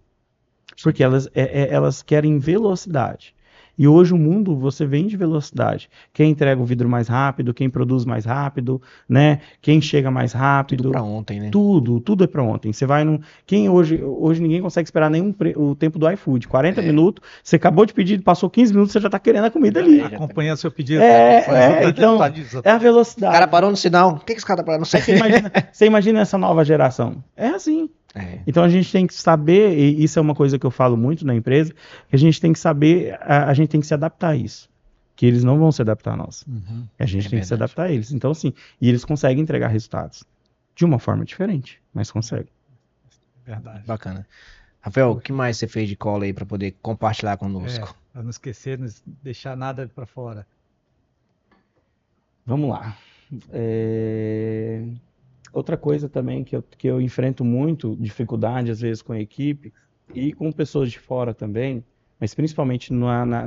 Porque elas querem velocidade. E hoje o mundo, você vende velocidade. Quem entrega o vidro mais rápido, quem produz mais rápido, né? Quem chega mais rápido. Tudo para ontem, né? Tudo é para ontem. Você vai hoje ninguém consegue esperar o tempo do iFood. 40 minutos, você acabou de pedir, passou 15 minutos, você já está querendo a comida ali. Acompanha seu pedido. Então, é a velocidade. O cara parou no sinal. O que esse cara tá parando? Não sei. Você imagina essa nova geração. É assim. Então a gente tem que saber, e isso é uma coisa que eu falo muito na empresa, que a gente tem que saber, a gente tem que se adaptar a isso. Que eles não vão se adaptar a nós. A gente tem que se adaptar a eles. Então, assim, e eles conseguem entregar resultados. De uma forma diferente, mas conseguem. Verdade. Bacana. Rafael, o que mais você fez de cola aí para poder compartilhar conosco? Para não esquecer, não deixar nada para fora. Vamos lá. Outra coisa também que eu enfrento muito dificuldade, às vezes, com a equipe e com pessoas de fora também, mas principalmente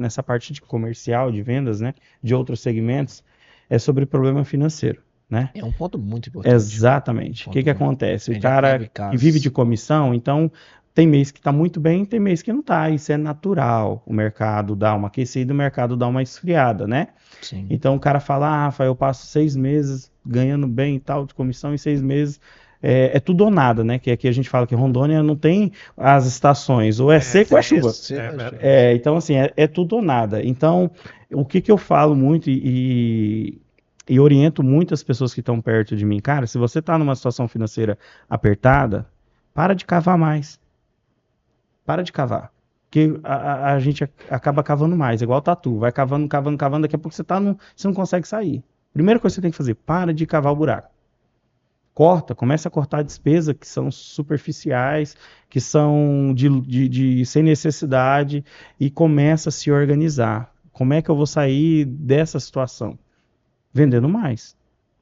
nessa parte de comercial, de vendas, né, de outros segmentos, é sobre problema financeiro, né? É um ponto muito importante. Exatamente. O que acontece? O cara que vive de comissão, então, tem mês que está muito bem, tem mês que não está. Isso é natural. O mercado dá uma aquecida, o mercado dá uma esfriada, né? Sim. Então o cara fala, Rafael, eu passo 6 meses ganhando bem e tal, de comissão, em 6 meses é tudo ou nada, né? Que aqui a gente fala que Rondônia não tem as estações, ou seco ou é chuva. Então, assim, é tudo ou nada. Então, o que eu falo muito e oriento muitas pessoas que estão perto de mim, cara, se você está numa situação financeira apertada, para de cavar mais. Para de cavar. Porque a gente acaba cavando mais, igual tatu. Vai cavando, cavando, cavando, daqui a pouco você não consegue sair. Primeira coisa que você tem que fazer, para de cavar o buraco. Começa a cortar despesas que são superficiais, que são sem necessidade, e começa a se organizar. Como é que eu vou sair dessa situação? Vendendo mais.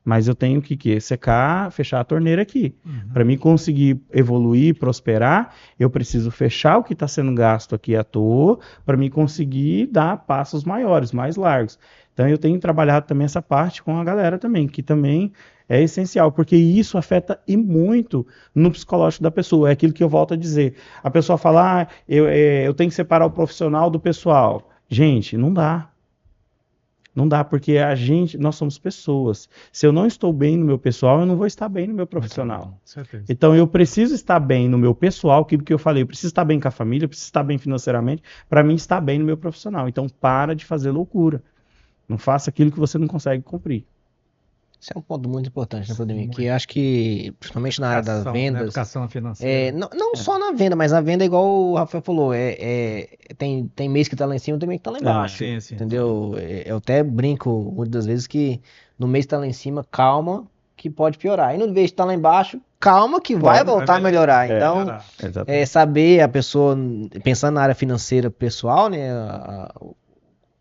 Mas eu tenho que secar, fechar a torneira aqui. Para mim conseguir evoluir, prosperar, eu preciso fechar o que está sendo gasto aqui à toa, para mim conseguir dar passos maiores, mais largos. Então eu tenho trabalhado também essa parte com a galera também, que também é essencial, porque isso afeta e muito no psicológico da pessoa. É aquilo que eu volto a dizer. A pessoa fala, eu tenho que separar o profissional do pessoal. Gente, não dá. Não dá, porque nós somos pessoas. Se eu não estou bem no meu pessoal, eu não vou estar bem no meu profissional. Certeza. Então eu preciso estar bem no meu pessoal, aquilo que eu falei, eu preciso estar bem com a família, eu preciso estar bem financeiramente, para mim estar bem no meu profissional. Então para de fazer loucura. Não faça aquilo que você não consegue cumprir. Isso é um ponto muito importante, né, Vladimir? Que eu acho que, principalmente na área das vendas. Né? Educação financeira. Não só na venda, mas a venda, igual o Rafael falou, tem mês que tá lá em cima, tem mês que tá lá embaixo. Sim. Entendeu? Eu até brinco muitas das vezes que no mês que tá lá em cima, calma, que pode piorar. E no mês que tá lá embaixo, calma, que vai voltar a melhorar. Então, saber a pessoa, pensando na área financeira pessoal, né?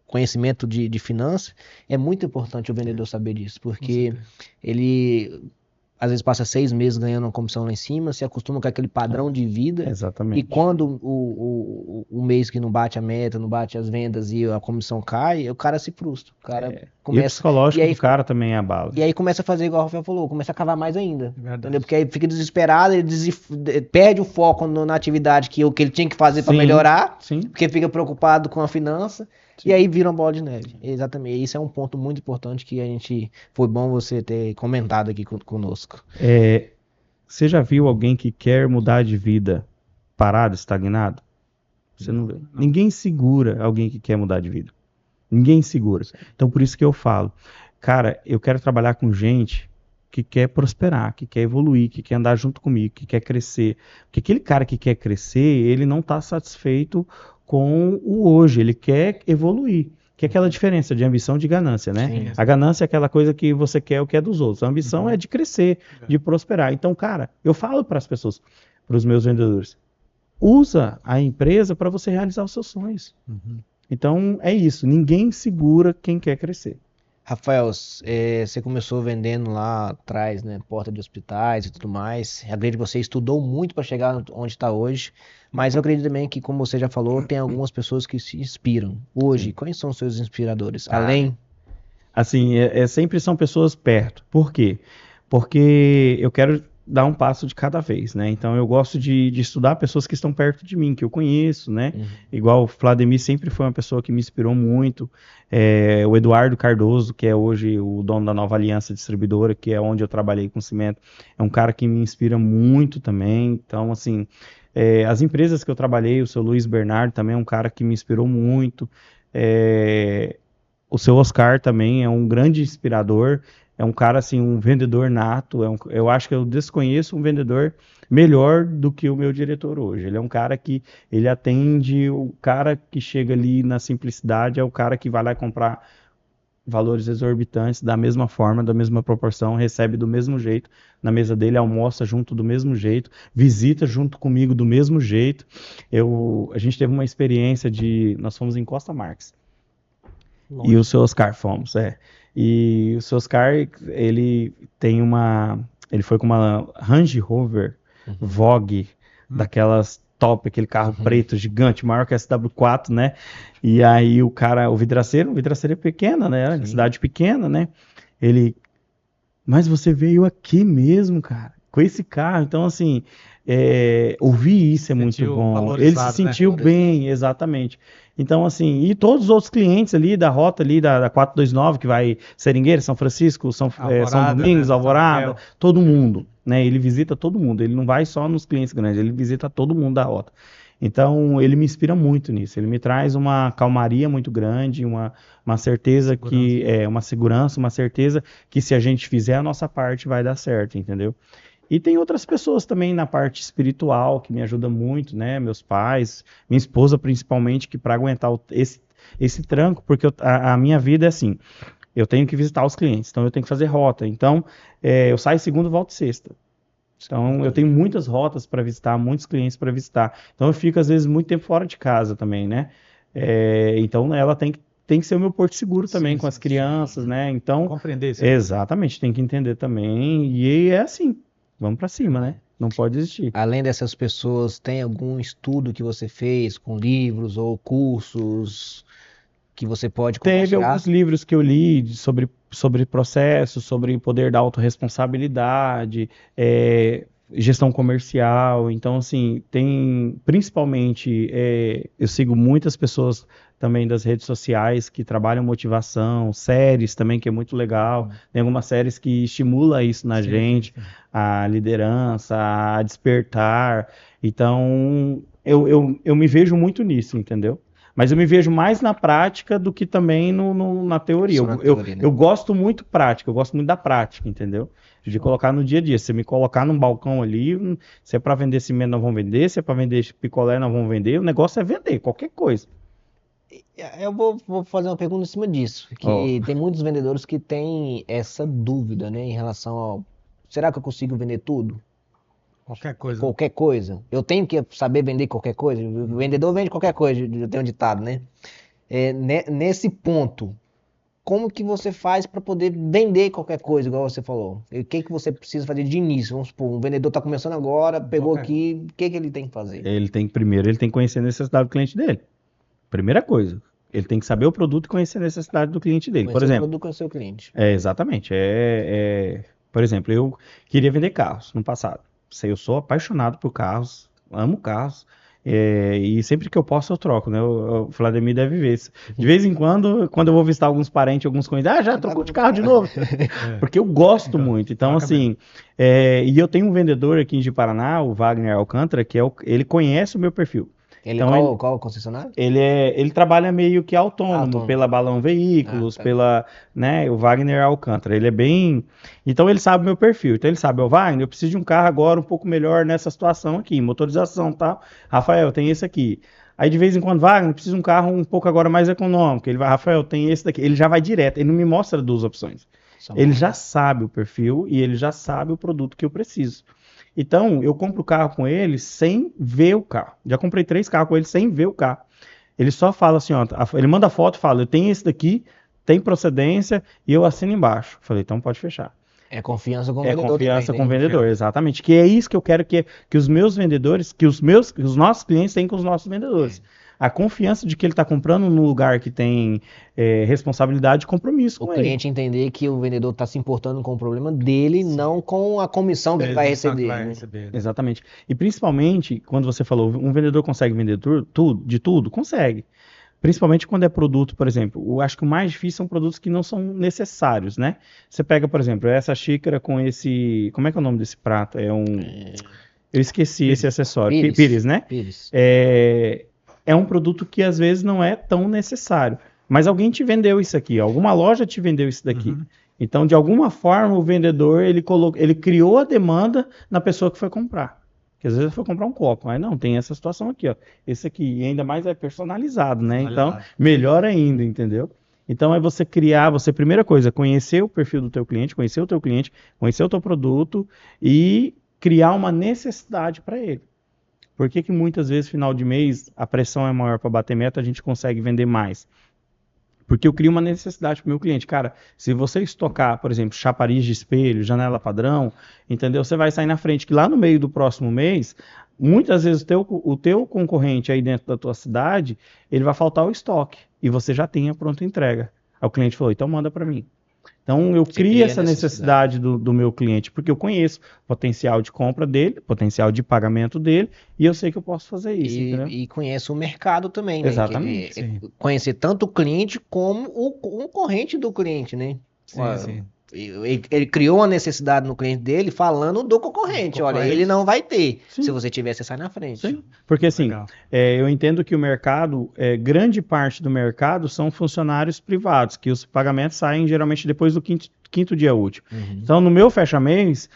Conhecimento de finanças, é muito importante o vendedor saber disso, porque ele às vezes passa 6 meses ganhando uma comissão lá em cima, se acostuma com aquele padrão de vida. Exatamente. E quando o mês que não bate a meta, não bate as vendas e a comissão cai, o cara se frustra. O cara começa, e o psicológico do cara também é a bala. E aí começa a fazer igual o Rafael falou, começa a cavar mais ainda. Entendeu? Porque aí fica desesperado, ele perde o foco na atividade que ele tinha que fazer para melhorar, porque fica preocupado com a finança. Sim. E aí vira uma bola de neve. Exatamente. Isso é um ponto muito importante que foi bom você ter comentado aqui conosco. Você já viu alguém que quer mudar de vida parado, estagnado? Você não vê. Ninguém segura alguém que quer mudar de vida. Ninguém segura. Então por isso que eu falo, cara, eu quero trabalhar com gente que quer prosperar, que quer evoluir, que quer andar junto comigo, que quer crescer. Porque aquele cara que quer crescer, ele não está satisfeito com o hoje, ele quer evoluir, que é aquela diferença de ambição e de ganância, né? Sim. A ganância é aquela coisa que você quer o que é dos outros, a ambição é de crescer, de prosperar. Então, cara, eu falo para as pessoas, para os meus vendedores, usa a empresa para você realizar os seus sonhos. Então, é isso, ninguém segura quem quer crescer. Rafael, você começou vendendo lá atrás, né, porta de hospitais e tudo mais. Eu acredito que você estudou muito para chegar onde está hoje, mas eu acredito também que, como você já falou, tem algumas pessoas que se inspiram. Hoje, quais são os seus inspiradores? Além? Assim, sempre são pessoas perto. Por quê? Porque eu quero dar um passo de cada vez, né? Então eu gosto de estudar pessoas que estão perto de mim, que eu conheço, né? Igual o Vladimir sempre foi uma pessoa que me inspirou muito. O Eduardo Cardoso, que é hoje o dono da Nova Aliança Distribuidora, que é onde eu trabalhei com cimento, é um cara que me inspira muito também. Então, assim, as empresas que eu trabalhei, o seu Luiz Bernardo também é um cara que me inspirou muito. O seu Oscar também é um grande inspirador. É um cara, assim, um vendedor nato. Eu acho que eu desconheço um vendedor melhor do que o meu diretor hoje. Ele é um cara que ele atende, o cara que chega ali na simplicidade é o cara que vai lá comprar valores exorbitantes da mesma forma, da mesma proporção, recebe do mesmo jeito na mesa dele, almoça junto do mesmo jeito, visita junto comigo do mesmo jeito. A gente teve uma experiência nós fomos em Costa Marques. Longe. E o seu Oscar fomos, E o seu Oscar, ele foi com uma Range Rover Vogue, daquelas top, aquele carro preto gigante, maior que a SW4, né? E aí o vidraceiro é pequena, né? Cidade pequena, né? Mas você veio aqui mesmo, cara, com esse carro. Então, assim, ouvir isso é muito bom. Ele se sentiu bem, exatamente. Então, assim, e todos os outros clientes ali da rota ali da 429, que vai Seringueira, São Francisco, São Domingos, né? Alvorada, todo mundo, né? Ele visita todo mundo, ele não vai só nos clientes grandes, ele visita todo mundo da rota. Então, ele me inspira muito nisso, ele me traz uma calmaria muito grande, uma certeza uma segurança, uma certeza que se a gente fizer a nossa parte vai dar certo, entendeu? E tem outras pessoas também na parte espiritual que me ajudam muito, né? Meus pais, minha esposa principalmente, que para aguentar esse tranco, porque a minha vida é assim, eu tenho que visitar os clientes, então eu tenho que fazer rota. Então, eu saio segunda e volto sexta. Então, eu tenho muitas rotas para visitar, muitos clientes para visitar. Então, eu fico, às vezes, muito tempo fora de casa também, né? Então, ela tem que ser o meu porto seguro também, com as crianças, né? Então, compreender isso. Exatamente, tem que entender também. E é assim, vamos para cima, né? Não pode desistir. Além dessas pessoas, tem algum estudo que você fez com livros ou cursos que você pode compartilhar? Teve alguns livros que eu li sobre processos, sobre poder da autorresponsabilidade, gestão comercial. Então, assim, principalmente, eu sigo muitas pessoas também das redes sociais que trabalham motivação, séries também, que é muito legal. Tem algumas séries que estimulam isso na gente, a liderança, a despertar. Então, eu me vejo muito nisso, entendeu? Mas eu me vejo mais na prática do que também na teoria. Eu gosto muito prática, eu gosto muito da prática, entendeu? De colocar no dia a dia. Se me colocar num balcão ali, se é para vender cimento, nós vamos vender. Se é para vender picolé, nós vamos vender. O negócio é vender, qualquer coisa. Eu vou fazer uma pergunta em cima disso. Que tem muitos vendedores que têm essa dúvida, né? Em relação ao... Será que eu consigo vender tudo? Qualquer coisa. Qualquer coisa. Eu tenho que saber vender qualquer coisa. O vendedor vende qualquer coisa, eu tenho um ditado, né? Nesse ponto, como que você faz para poder vender qualquer coisa, igual você falou? O que você precisa fazer de início? Vamos supor, um vendedor está começando agora, pegou aqui, o que ele tem que fazer? Primeiro ele tem que conhecer a necessidade do cliente dele. Primeira coisa. Ele tem que saber o produto e conhecer a necessidade do cliente dele. Por exemplo, o produto, conhecer o cliente. Exatamente. Por exemplo, eu queria vender carros no passado. Eu sou apaixonado por carros, amo carros, e sempre que eu posso eu troco, né? O Vladimir deve ver isso. De vez em quando eu vou visitar alguns parentes, alguns conhecidos, já trocou de carro de novo? Porque eu gosto muito. Então, assim, e eu tenho um vendedor aqui em Paraná, o Wagner Alcântara, que ele conhece o meu perfil. Então, qual concessionário? Ele trabalha meio que autônomo, pela Balão Veículos, né, o Wagner Alcântara. Ele é bem... Então ele sabe o meu perfil. Então ele sabe, Wagner, eu preciso de um carro agora um pouco melhor nessa situação aqui, motorização e tal. Rafael, tem esse aqui. Aí de vez em quando, Wagner, eu preciso de um carro um pouco agora mais econômico. Ele vai, Rafael, tem esse daqui. Ele já vai direto, ele não me mostra duas opções. Ele já sabe o perfil e ele já sabe o produto que eu preciso. Então, eu compro o carro com ele sem ver o carro. Já comprei 3 carros com ele sem ver o carro. Ele só fala assim, ó, ele manda foto e fala, eu tenho esse daqui, tem procedência, e eu assino embaixo. Falei, então pode fechar. É confiança com o vendedor. É confiança com o vendedor, exatamente. Que é isso que eu quero que os meus vendedores, que os nossos clientes tenham com os nossos vendedores. A confiança de que ele está comprando num lugar que tem responsabilidade e compromisso com ele. O cliente entender que o vendedor está se importando com o problema dele, não com a comissão que ele vai receber. Né? Exatamente. E principalmente, quando você falou, um vendedor consegue vender de tudo? Consegue. Principalmente quando é produto, por exemplo, eu acho que o mais difícil são produtos que não são necessários, né? Você pega, por exemplo, essa xícara com esse... Como é que é o nome desse prato? Eu esqueci esse acessório. Pires, né? Pires. É um produto que às vezes não é tão necessário. Mas alguém te vendeu isso aqui, alguma loja te vendeu isso daqui. Uhum. Então, de alguma forma, o vendedor, ele criou a demanda na pessoa que foi comprar. Porque às vezes foi comprar um copo, mas não, tem essa situação aqui, ó. Esse aqui, e ainda mais é personalizado, né? Então, melhor ainda, entendeu? Então, é você criar, primeira coisa, conhecer o perfil do teu cliente, conhecer o teu produto e criar uma necessidade para ele. Por que muitas vezes, final de mês, a pressão é maior para bater meta, a gente consegue vender mais? Porque eu crio uma necessidade para o meu cliente. Cara, se você estocar, por exemplo, chapariz de espelho, janela padrão, entendeu? Você vai sair na frente que lá no meio do próximo mês, muitas vezes o teu concorrente aí dentro da tua cidade, ele vai faltar o estoque e você já tem a pronta entrega. Aí o cliente falou, então manda para mim. Então, eu crio essa necessidade do meu cliente, porque eu conheço o potencial de compra dele, potencial de pagamento dele, e eu sei que eu posso fazer isso. E conheço o mercado também, né? Exatamente. Conhecer tanto o cliente como o concorrente do cliente, né? Sim. Ele criou uma necessidade no cliente dele falando do concorrente. Olha, ele não vai ter. Sim. Se você tiver, você sai na frente. Sim. Porque assim, eu entendo que o mercado, grande parte do mercado são funcionários privados, que os pagamentos saem geralmente depois do quinto dia útil. Uhum. Então, no meu fecha-mês,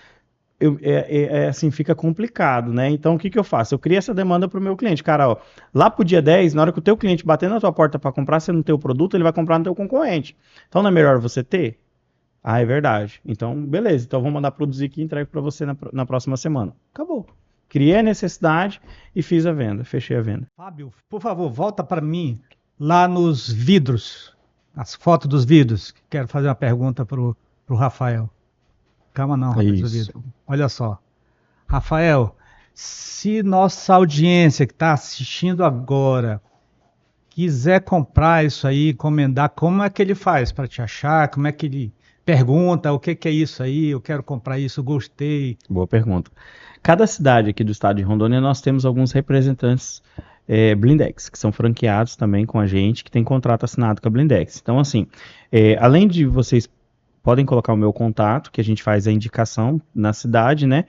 assim, fica complicado, né? Então, o que eu faço? Eu crio essa demanda para o meu cliente. Cara, ó, lá pro dia 10, na hora que o teu cliente bater na tua porta para comprar, você não tem o produto, ele vai comprar no teu concorrente. Então, não é melhor você ter? Ah, é verdade. Então, beleza. Então, vou mandar produzir aqui e entrego para você na próxima semana. Acabou. Criei a necessidade e fiz a venda. Fechei a venda. Fábio, por favor, volta para mim lá nos vidros, as fotos dos vidros. Quero fazer uma pergunta para o Rafael. Calma não, rapaz, do vidro. Olha só. Rafael, se nossa audiência que está assistindo agora quiser comprar isso aí, encomendar, como é que ele faz para te achar? Como é que ele pergunta o que é isso aí? Eu quero comprar isso, gostei. Boa pergunta. Cada cidade aqui do estado de Rondônia, nós temos alguns representantes Blindex, que são franqueados também com a gente, que tem contrato assinado com a Blindex. Então, assim, além de vocês podem colocar o meu contato, que a gente faz a indicação na cidade, né?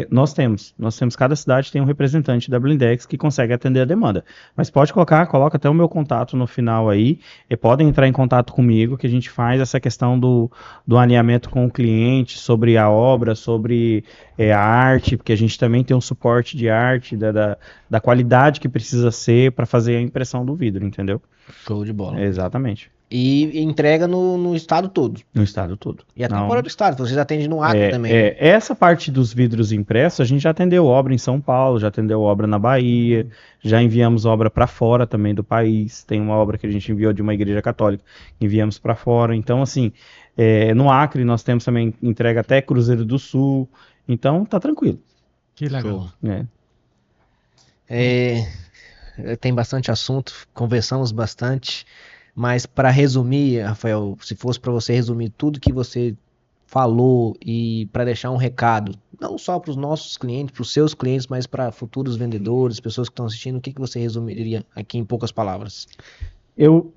Nós temos, cada cidade tem um representante da Blindex que consegue atender a demanda. Mas pode coloca até o meu contato no final aí, e podem entrar em contato comigo, que a gente faz essa questão do alinhamento com o cliente, sobre a obra, sobre a arte, porque a gente também tem um suporte de arte, da qualidade que precisa ser para fazer a impressão do vidro, entendeu? Show de bola. Exatamente. E entrega no estado todo. No estado todo. E até fora do estado, vocês atendem no Acre também. Essa parte dos vidros impressos, a gente já atendeu obra em São Paulo, já atendeu obra na Bahia, já enviamos obra para fora também do país. Tem uma obra que a gente enviou de uma igreja católica, enviamos para fora. Então, assim, no Acre nós temos também entrega até Cruzeiro do Sul. Então, tá tranquilo. Que legal. Tem bastante assunto, conversamos bastante. Mas para resumir, Rafael, se fosse para você resumir tudo que você falou e para deixar um recado, não só para os nossos clientes, para os seus clientes, mas para futuros vendedores, pessoas que estão assistindo, o que você resumiria aqui em poucas palavras? Eu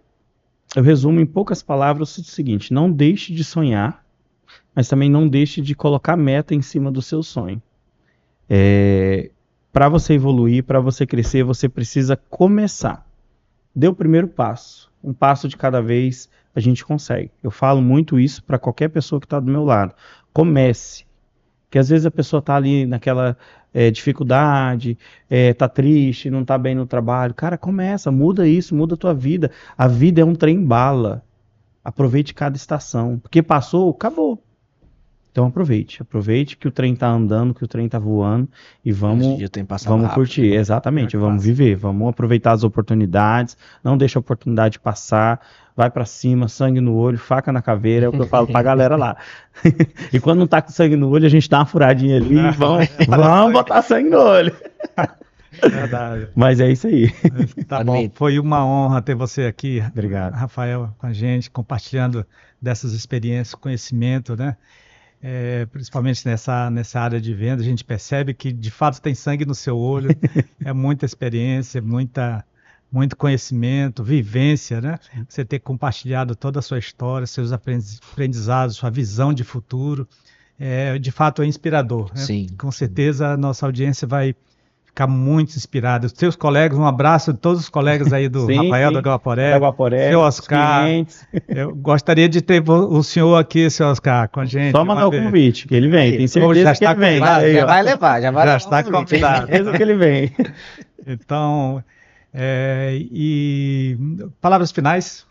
resumo em poucas palavras o seguinte: não deixe de sonhar, mas também não deixe de colocar meta em cima do seu sonho. Para você evoluir, para você crescer, você precisa começar. Dê o primeiro passo. Um passo de cada vez a gente consegue. Eu falo muito isso para qualquer pessoa que está do meu lado. Comece. Porque às vezes a pessoa está ali naquela dificuldade, está triste, não está bem no trabalho. Cara, começa, muda isso, muda a tua vida. A vida é um trem-bala. Aproveite cada estação. Porque passou, acabou. Então aproveite que o trem tá andando, que o trem tá voando e vamos curtir, exatamente, vamos viver, vamos aproveitar as oportunidades, não deixa a oportunidade passar, vai pra cima, sangue no olho, faca na caveira, é o que eu falo pra galera lá. E quando não tá com sangue no olho, a gente dá uma furadinha ali e vamos botar sangue no olho. Verdade. Mas é isso aí. Tá bom, foi uma honra ter você aqui. Obrigado. Rafael, com a gente, compartilhando dessas experiências, conhecimento, né? Principalmente nessa área de venda, a gente percebe que de fato tem sangue no seu olho, é muita experiência, muito conhecimento, vivência, né? Você ter compartilhado toda a sua história, seus aprendizados, sua visão de futuro, de fato é inspirador, né? Sim. Com certeza a nossa audiência vai ficar muito inspirado. Os seus colegas, um abraço a todos os colegas aí do Rafael, da Guaporé, seu Oscar. Eu gostaria de ter o senhor aqui, seu Oscar, com a gente. Só mandar o convite, que ele vem, tem certeza que ele vem. Já vai levar, já está convidado. Certeza que ele vem. Então, e palavras finais?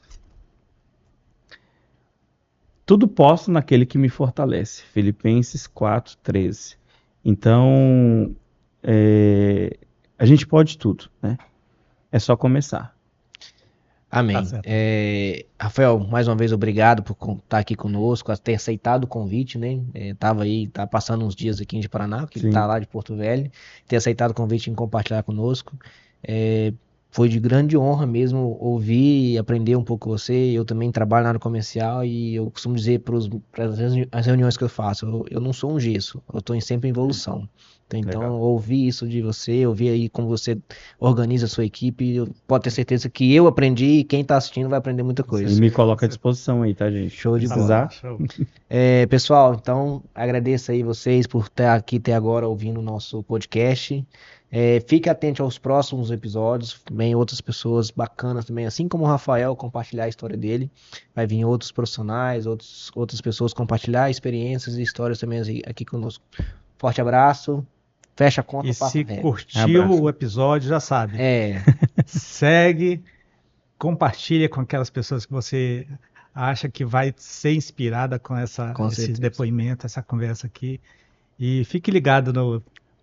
Tudo posso naquele que me fortalece. Filipenses 4:13. Então, a gente pode tudo, né? É só começar. Amém. Tá, Rafael, mais uma vez obrigado por estar aqui conosco, ter aceitado o convite, né? Tá passando uns dias aqui de Paraná, porque ele tá lá de Porto Velho, ter aceitado o convite em compartilhar conosco. Foi de grande honra mesmo ouvir e aprender um pouco com você. Eu também trabalho na área comercial e eu costumo dizer para as reuniões que eu faço, eu não sou um gesso, eu estou sempre em evolução. Então, ouvir isso de você, ouvir aí como você organiza a sua equipe, pode ter certeza que eu aprendi e quem está assistindo vai aprender muita coisa. E me coloca à disposição aí, tá, gente? Show de bola. Pessoal, então agradeço aí vocês por estar aqui até agora ouvindo o nosso podcast. Fique atento aos próximos episódios, vem outras pessoas bacanas também, assim como o Rafael compartilhar a história dele, vai vir outros profissionais, outras pessoas compartilhar experiências e histórias também aqui conosco. Forte abraço, fecha a conta. E se curtiu o episódio, já sabe. Segue, compartilha com aquelas pessoas que você acha que vai ser inspirada com esse depoimento, essa conversa aqui. E fique ligado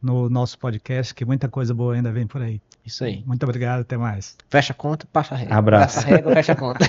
no nosso podcast, que muita coisa boa ainda vem por aí. Isso aí. Muito obrigado, até mais. Fecha a conta, passa a régua. Abraço. Passa a régua, fecha a conta.